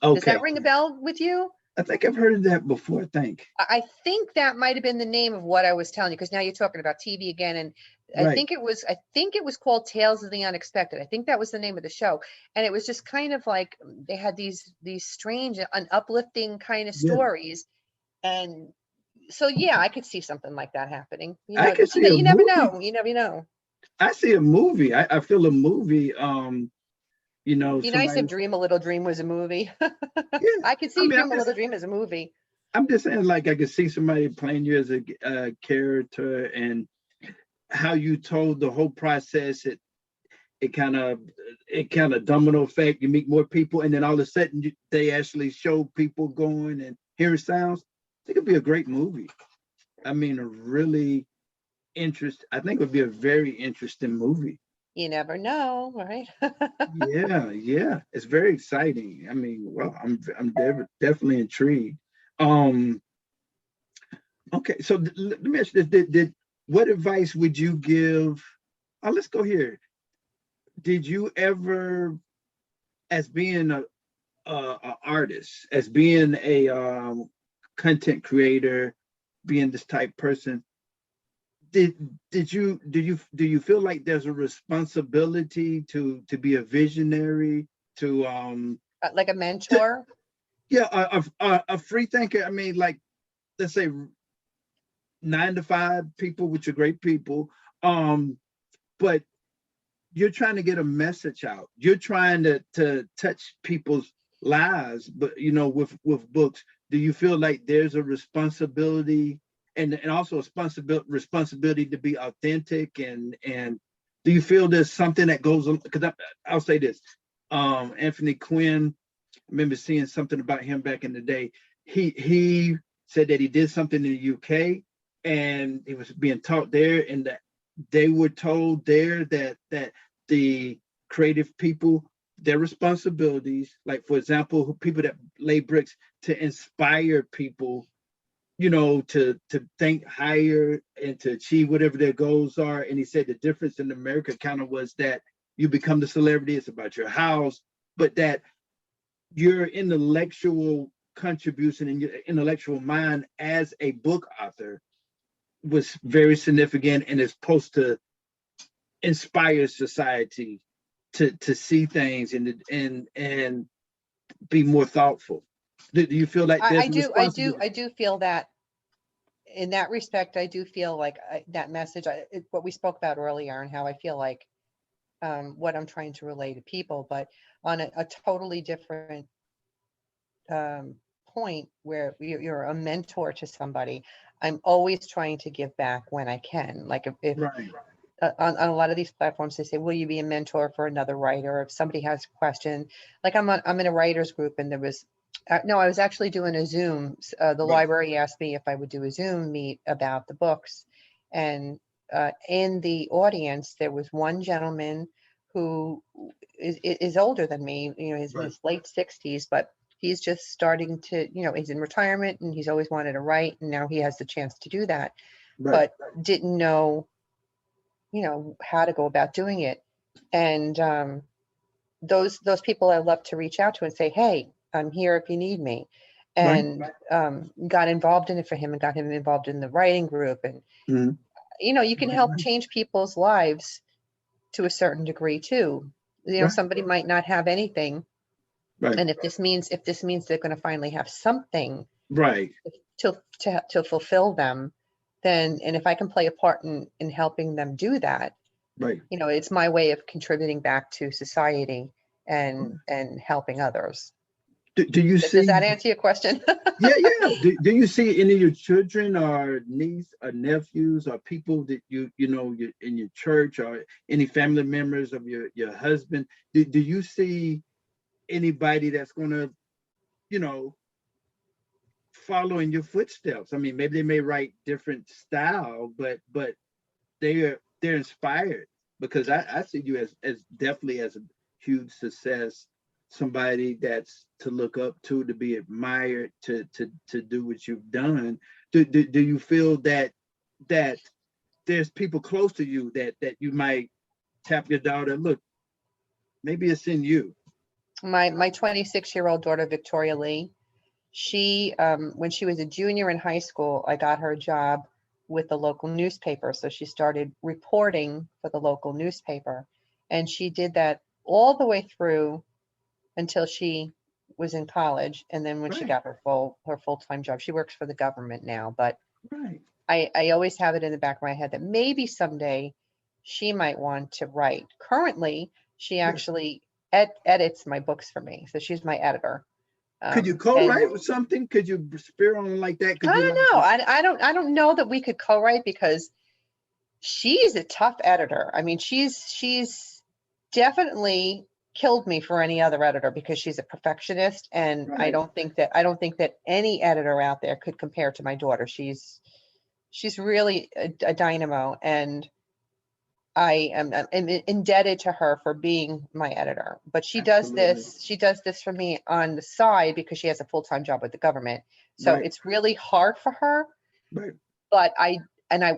Does that okay. ring a bell with you? I think I've heard of that before, I think. I think that might have been the name of what I was telling you, because now you're talking about TV again. And Right. I think it was called Tales of the Unexpected. I think that was the name of the show. And it was just kind of like they had these strange and uplifting kind of Yeah. stories. And so yeah, I could see something like that happening. I can see a You never movie. know. You never know. I see a movie. I feel a movie. Be nice if Somebody. Dream a Little Dream was a movie. Yeah. I could I see mean, Dream a Little Dream as a movie. I'm just saying, like, I could see somebody playing you as a character, and how you told the whole process. It kind of domino effect. You meet more people, and then all of a sudden they actually show people going and hearing sounds. I think it'd be a great movie. I mean, a really I think it would be a very interesting movie. You never know, right? Yeah, yeah, it's very exciting. I mean, well, definitely intrigued. Um, okay, so let me ask you this: did what advice would you give? Let's go here. Did you ever, as being a artist, as being a content creator, being this type person, did do you feel like there's a responsibility to be a visionary, to Like a to, mentor. yeah, a free thinker? I mean, like, let's say 9 to 5 people, which are great people, but you're trying to get a message out. You're trying to touch people's lives, but with books, do you feel like there's a responsibility, and also a responsibility to be authentic, and do you feel there's something that goes on? Because I'll say this, Anthony Quinn, I remember seeing something about him back in the day. He said that he did something in the UK, and it was being taught there, and that they were told there that the creative people, their responsibilities, like, for example, people that lay bricks, to inspire people to think higher and to achieve whatever their goals are. And he said the difference in America kind of was that you become the celebrity, it's about your house, but that your intellectual contribution and your intellectual mind as a book author was very significant and is supposed to inspire society to see things and be more thoughtful. Do you feel like there's I do feel that in that respect. I do feel like that message, what we spoke about earlier, and how I feel like what I'm trying to relay to people, but on a totally different point, where you're a mentor to somebody. I'm always trying to give back when I can. Like if right, on a lot of these platforms, they say, will you be a mentor for another writer? If somebody has a question, like I'm in a writers group, and there was, no, I was actually doing a Zoom. The right, library asked me if I would do a Zoom meet about the books. And in the audience, there was one gentleman who is older than me, he's in right, his late 60s, but he's just starting to, he's in retirement, and he's always wanted to write, and now he has the chance to do that, right, but didn't know how to go about doing it. And those people I love to reach out to and say, hey, I'm here if you need me. right. And got involved in it for him, and got him involved in the writing group. And Mhm. you can help change people's lives to a certain degree too. Right, Somebody might not have anything, right, and if this means they're going to finally have something right, to fulfill them, then, and if I can play a part in helping them do that, right. it's my way of contributing back to society and helping others. Do you Does see? that answer your question? Yeah, yeah. Do you see any of your children or niece or nephews or people that you in your church, or any family members of your husband? Do you see anybody that's gonna, you know, follow in your footsteps? I mean, maybe they may write different style, but they're inspired, because I see you as definitely as a huge success, somebody that's to look up to be admired, to do what you've done. Do you feel that there's people close to you that you might tap your daughter, look, maybe it's in you? My 26-year-old daughter, Victoria Lee, she when she was a junior in high school, I got her a job with the local newspaper. So she started reporting for the local newspaper, and she did that all the way through until she was in college. And then when she Right, got her full-time job, she works for the government now. But right, I always have it in the back of my head that maybe someday she might want to write. Currently, she yes. actually edits my books for me. So she's my editor. Could you And co-write with something? Could you spear on like that? I Could you don't like? know. I don't know that we could co-write, because she's a tough editor. I mean, she's definitely killed me for any other editor, because she's a perfectionist, and I Right, don't think that any editor out there could compare to my daughter. She's really a dynamo, and I am I'm indebted to her for being my editor. But absolutely. she does this for me on the side, because she has a full-time job with the government. So Right, it's really hard for her, right. but I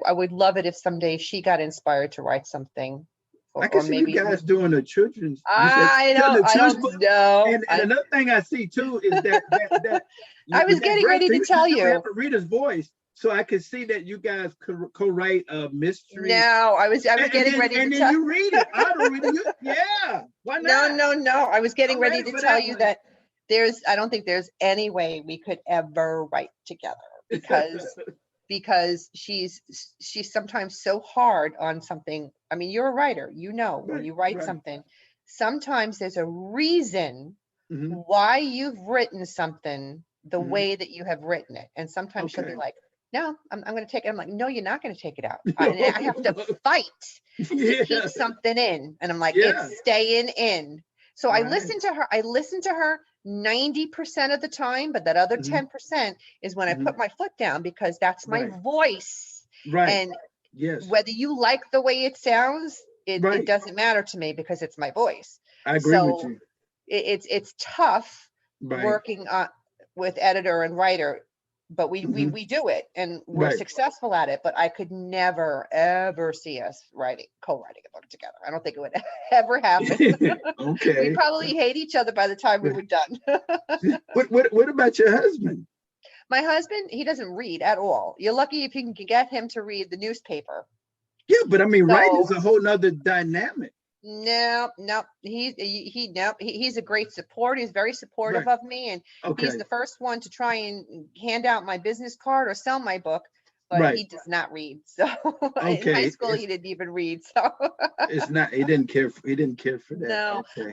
would love it if someday she got inspired to write something, I can or see you maybe guys doing a children's. You said children's I children's don't book, know. and another thing I see too is that I with was that getting voice, ready to tell you have you. a reader's voice, so I can see that you guys co-write a mystery, No, I was getting and ready to then tell. you read it. I don't read it. Yeah, why No, not? no, no. I was getting I'm ready ready to for tell that you one. that I don't think there's any way we could ever write together, because she's sometimes so hard on something. I mean, you're a writer, when Right, you write right. something, sometimes there's a reason Hmm. why you've written something the Hmm. way that you have written it. And sometimes she'll be Okay. like, no, I'm going to take it. I'm like, no, you're not going to take it out. And I have to fight to keep Yeah, something in. And I'm like, yeah. it's staying in. So Right. I listen to her 90% of the time, but that other Hmm. 10% is when I Hmm. put my foot down, because that's my Right, voice. right. And Yes. whether you like the way it sounds, it Right. doesn't matter to me, because it's my voice. I agree with So you. it's tough Right. working with editor and writer. but we do it, and we're Right. successful at it. But I could never ever see us co-writing a book together. I don't think it would ever happen. We'd Okay. probably hate each other by the time we were done. What about your husband? My husband, he doesn't read at all. You're lucky if you can get him to read the newspaper. Yeah, but I mean, writing So is a whole nother dynamic. no, he's a great support. He's very supportive Right. of me, and he's Okay. the first one to try and hand out my business card or sell my book, but Right. he does not read. So in high Okay. school, he didn't even read. So It's not. He didn't care. He didn't care for that. no, Okay.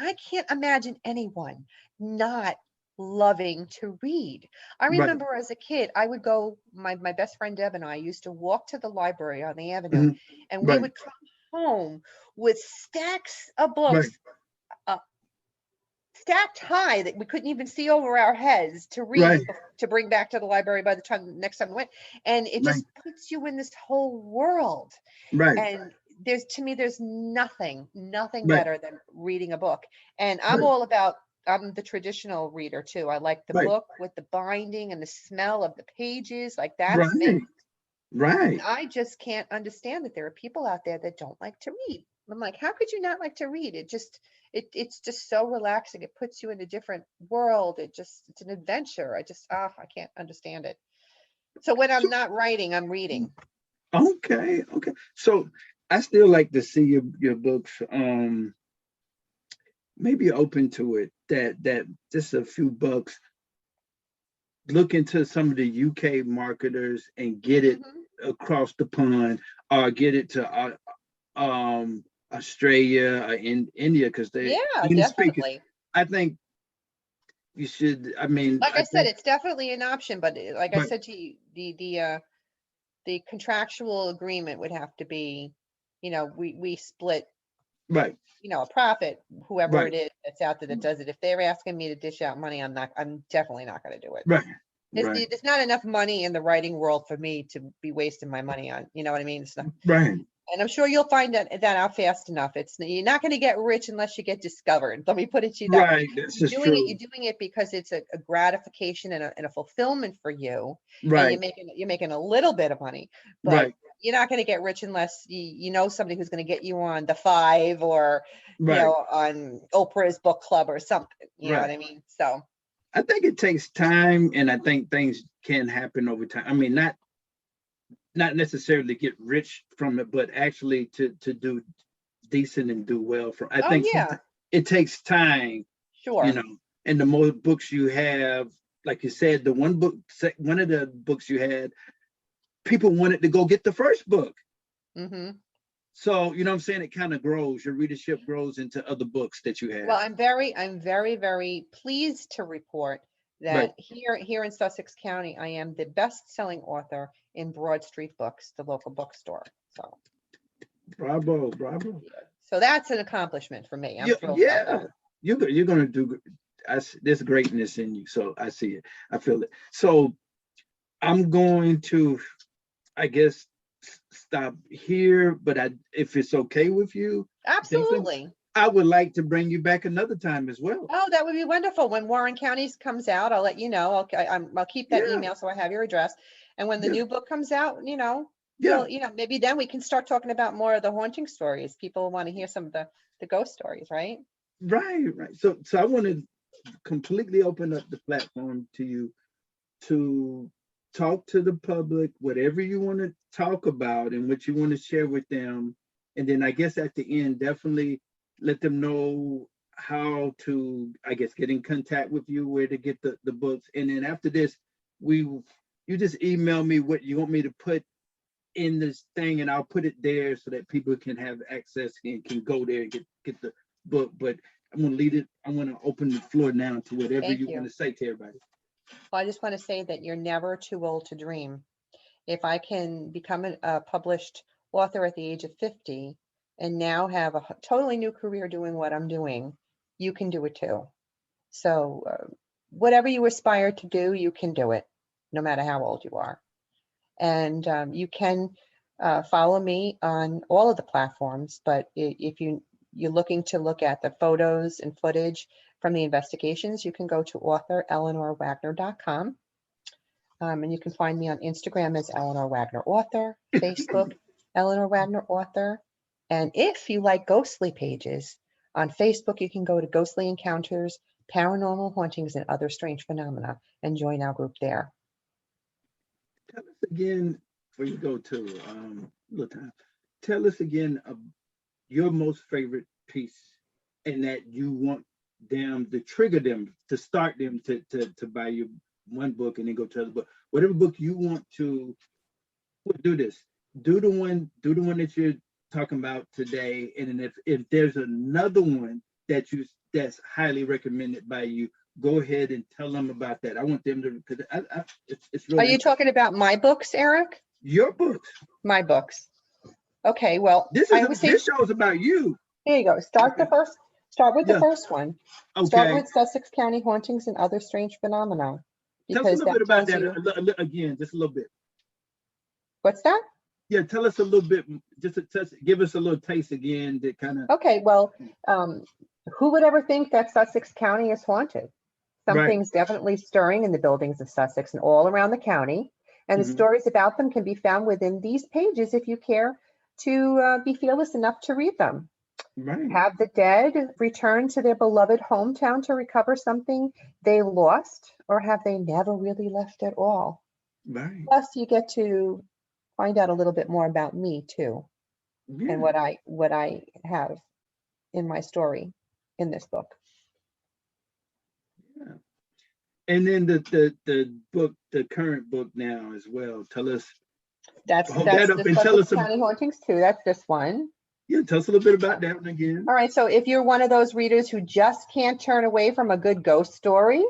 I can't imagine anyone not loving to read. I Right. remember as a kid, I would go, my best friend Deb and I used to walk to the library on the avenue, Mhm. and we Right. would come home with stacks of books, Right. uh, stacked high that we couldn't even see over our heads to Right. read, to bring back to the library by the time next time we went. And it Right. just puts you in this whole world. Right. And to me, there's nothing Right. better than reading a book. And Right. I'm the traditional reader too. I like the Right. book with the binding and the smell of the pages. Like, that's me. Right. Right. I just can't understand that there are people out there that don't like to read. I'm like, how could you not like to read? It's just so relaxing. It puts you in a different world. It's an adventure. I can't understand it. So when I'm So, not writing, I'm reading. okay. Okay. So I still like to see your books. Maybe open to it. That just a few bucks. Look into some of the UK marketers and get it Mhm. across the pond, or get it to Australia or in India, because they Yeah, English speakers. definitely. I think you should. I mean, Like I I said, think, it's definitely an option, but like I but said to you, the contractual agreement would have to be, we split, right, a profit, whoever right, it is that's out there that does it. If they're asking me to dish out money, I'm definitely not going to do it. right, right, There's not enough money in the writing world for me to be wasting my money on, you know what I mean? It's not, right, and I'm sure you'll find that out fast enough. You're not going to get rich unless you get discovered. Let me put it to you that way. right. This is You're true. doing it because it's a gratification and a fulfillment for you, and Right, you're making a little bit of money, but right, you're not going to get rich unless you know somebody who's going to get you on the Five, or right, on Oprah's book club or something. You know what right. I mean? So I think it takes time, and I think things can happen over time. I mean, not necessarily get rich from it, but actually to do decent and do well from. I oh think yeah, it takes time, you sure. know. And the more books you have, like you said, one of the books you had, people wanted to go get the first book. Hmm. So you know what I'm saying? It kind of grows. Your readership grows into other books that you have. Well, I'm very, very pleased to report Right. that here in Sussex County, I am the best-selling author in Broad Street Books, the local bookstore. So, Bravo, bravo. yeah. So that's an accomplishment for me. I'm Yeah, thrilled about yeah. that. You're gonna do. There's greatness in you, so I see it. I feel it. So I'm going to, I guess, stop here. But if it's okay with you, definitely, Absolutely. I would like to bring you back another time as well. Oh, that would be wonderful. When Warren County's comes out, I'll let you know. I'll keep that Yeah, email so I have your address. And when the yeah, new book comes out, yeah. maybe then we can start talking about more of the haunting stories. People want to hear some of the ghost stories, right? Right, right. So I want to completely open up the platform to you to talk to the public, whatever you want to talk about and what you want to share with them. And then I guess at the end, definitely let them know how to, I guess, get in contact with you, where to get the books. And then after this, you just email me what you want me to put in this thing, and I'll put it there so that people can have access and can go there and get the book. But I'm gonna leave it, I'm gonna open the floor now to whatever Thank you want you. to say to everybody. Well, I just want to say that you're never too old to dream. If I can become a published author at the age of 50 and now have a totally new career doing what I'm doing, you can do it too. So whatever you aspire to do, you can do it, no matter how old you are. And you can follow me on all of the platforms. But if you're looking to look at the photos and footage from the investigations, you can go to AuthorEleanorWagner.com. And you can find me on Instagram as Eleanor Wagner Author, Facebook, Eleanor Wagner Author. And if you like ghostly pages, on Facebook, you can go to Ghostly Encounters, Paranormal Hauntings, and Other Strange Phenomena and join our group there. Tell us again, before you go to little time, tell us again of your most favorite piece and that you want them to trigger them, to start them to buy you one book and then go to the other book. Whatever book you want to do this. Do the one that you're talking about today. And then if there's another one that's highly recommended by you, go ahead and tell them about that. I want them to, because it's really. Are you talking about my books, Eric? Your books? My books. Okay, well, This show is about you. Here you go. Start with the first one. Okay. Start with Sussex County Hauntings and Other Strange Phenomena. Tell us a little bit about that again, just a little bit. What's that? Yeah, tell us a little bit, give us a little taste again that kind of. Okay, well, who would ever think that Sussex County is haunted? Something's definitely stirring in the buildings of Sussex and all around the county. And the stories about them can be found within these pages if you care to be fearless enough to read them. Right. Have the dead return to their beloved hometown to recover something they lost, or have they never really left at all? Right. Plus, you get to find out a little bit more about me too, and what I have in my story in this book. Yeah. And then the book, the current book now as well. Tell us. That's the Sussex County Hauntings too. That's this one. Yeah, tell us a little bit about that one again. All right, so if you're one of those readers who just can't turn away from a good ghost story,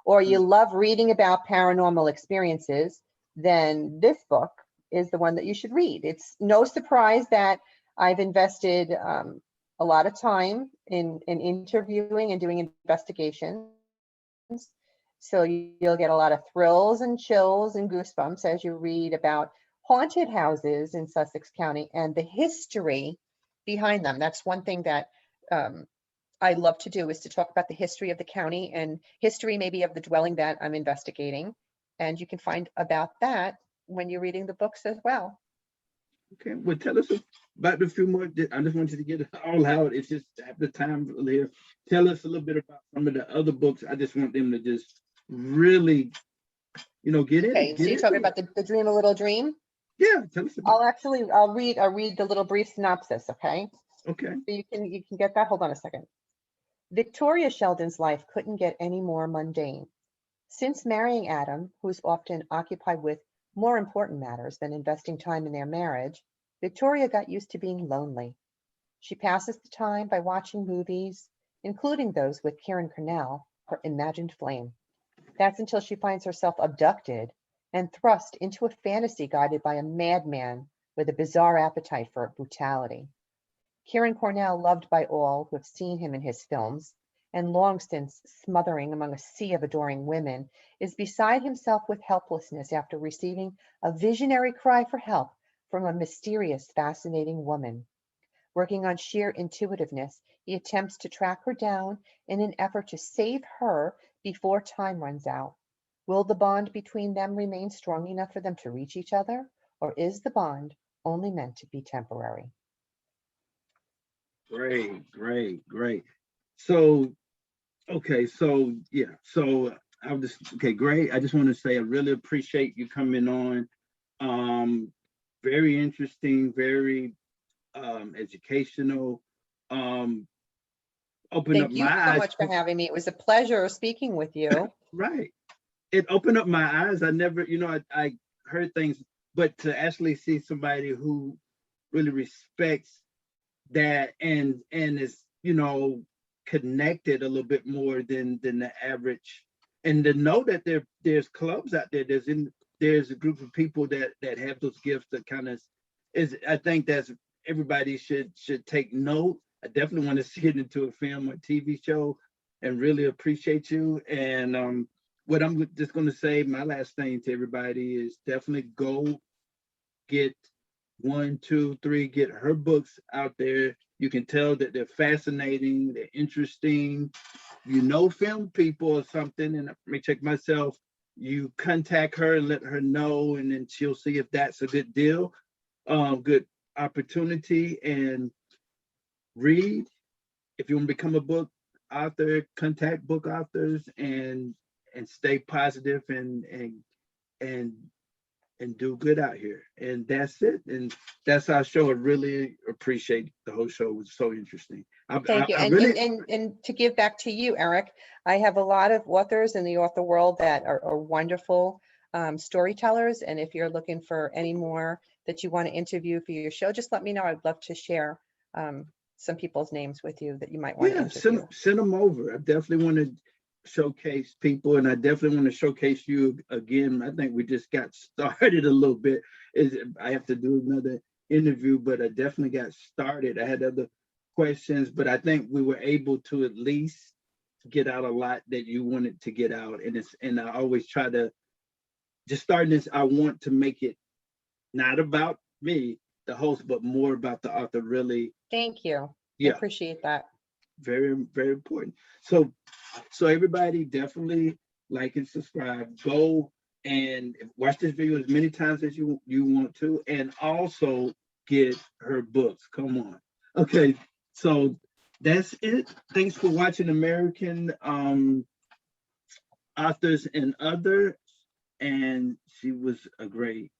or you love reading about paranormal experiences, then this book is the one that you should read. It's no surprise that I've invested a lot of time in interviewing and doing investigations. So you'll get a lot of thrills and chills and goosebumps as you read about haunted houses in Sussex County and the history behind them. That's one thing that I love to do, is to talk about the history of the county and history maybe of the dwelling that I'm investigating. And you can find about that when you're reading the books as well. Okay, well, tell us about a few more. I just want you to get it all out. It's just at the time here. Tell us a little bit about some of the other books. I just want them to just really, get in. Okay, so you're talking about the Dream a Little Dream? Yeah, tell us about. I'll read the little brief synopsis, okay? Okay. So you can get that. Hold on a second. Victoria Sheldon's life couldn't get any more mundane. Since marrying Adam, who's often occupied with more important matters than investing time in their marriage, Victoria got used to being lonely. She passes the time by watching movies, including those with Kieran Cornell, her imagined flame. That's until she finds herself abducted and thrust into a fantasy guided by a madman with a bizarre appetite for brutality. Kieran Cornell, loved by all who have seen him in his films, and long since smothering among a sea of adoring women, is beside himself with helplessness after receiving a visionary cry for help from a mysterious, fascinating woman. Working on sheer intuitiveness, he attempts to track her down in an effort to save her before time runs out. Will the bond between them remain strong enough for them to reach each other, or is the bond only meant to be temporary? Great. So, okay, so yeah, so I'll just, okay, great. I just want to say I really appreciate you coming on. Very interesting, very educational. Open up my eyes. Thank you so much for having me. It was a pleasure speaking with you. Right. It opened up my eyes. I never, I heard things, but to actually see somebody who really respects that and is, connected a little bit more than the average, and to know that there's clubs out there, there's a group of people that have those gifts that kind of is, I think that's, everybody should take note. I definitely want to see it into a film or TV show, and really appreciate you. And what I'm just going to say, my last thing to everybody is definitely go get 1, 2, 3, get her books out there. You can tell that they're fascinating, they're interesting. Film people or something, and I may check myself. you contact her and let her know, and then she'll see if that's a good deal, good opportunity, and read. If you want to become a book author, contact book authors and stay positive and and do good out here. And that's it. And that's our show. I really appreciate the whole show. It was so interesting. Thank you. I And, really, and to give back to you, Eric, I have a lot of authors in the author world that are wonderful storytellers. And if you're looking for any more that you want to interview for your show, just let me know. I'd love to share some people's names with you that you might want to yeah, interview. send them over. I definitely want to showcase people, and I definitely want to showcase you again. I think we just got started a little bit. I have to do another interview, but I definitely got started. I had other questions, but I think we were able to at least get out a lot that you wanted to get out. And I always try to just starting this. I want to make it not about me, the host, but more about the author. Really, Thank you. I yeah, appreciate that. very, very important. So everybody definitely like and subscribe. Go and watch this video as many times as you want to, and also get her books. Come on. Okay, so that's it. Thanks for watching American Authors and Others. And she was a great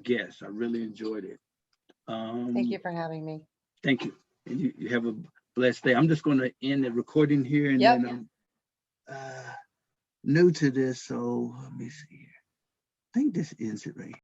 guest. I really enjoyed it. Thank you for having me. Thank you. And you have a blessed day. I'm just going to end the recording here, and Yep. then I'm new to this, so let me see here. I think this ends it right here.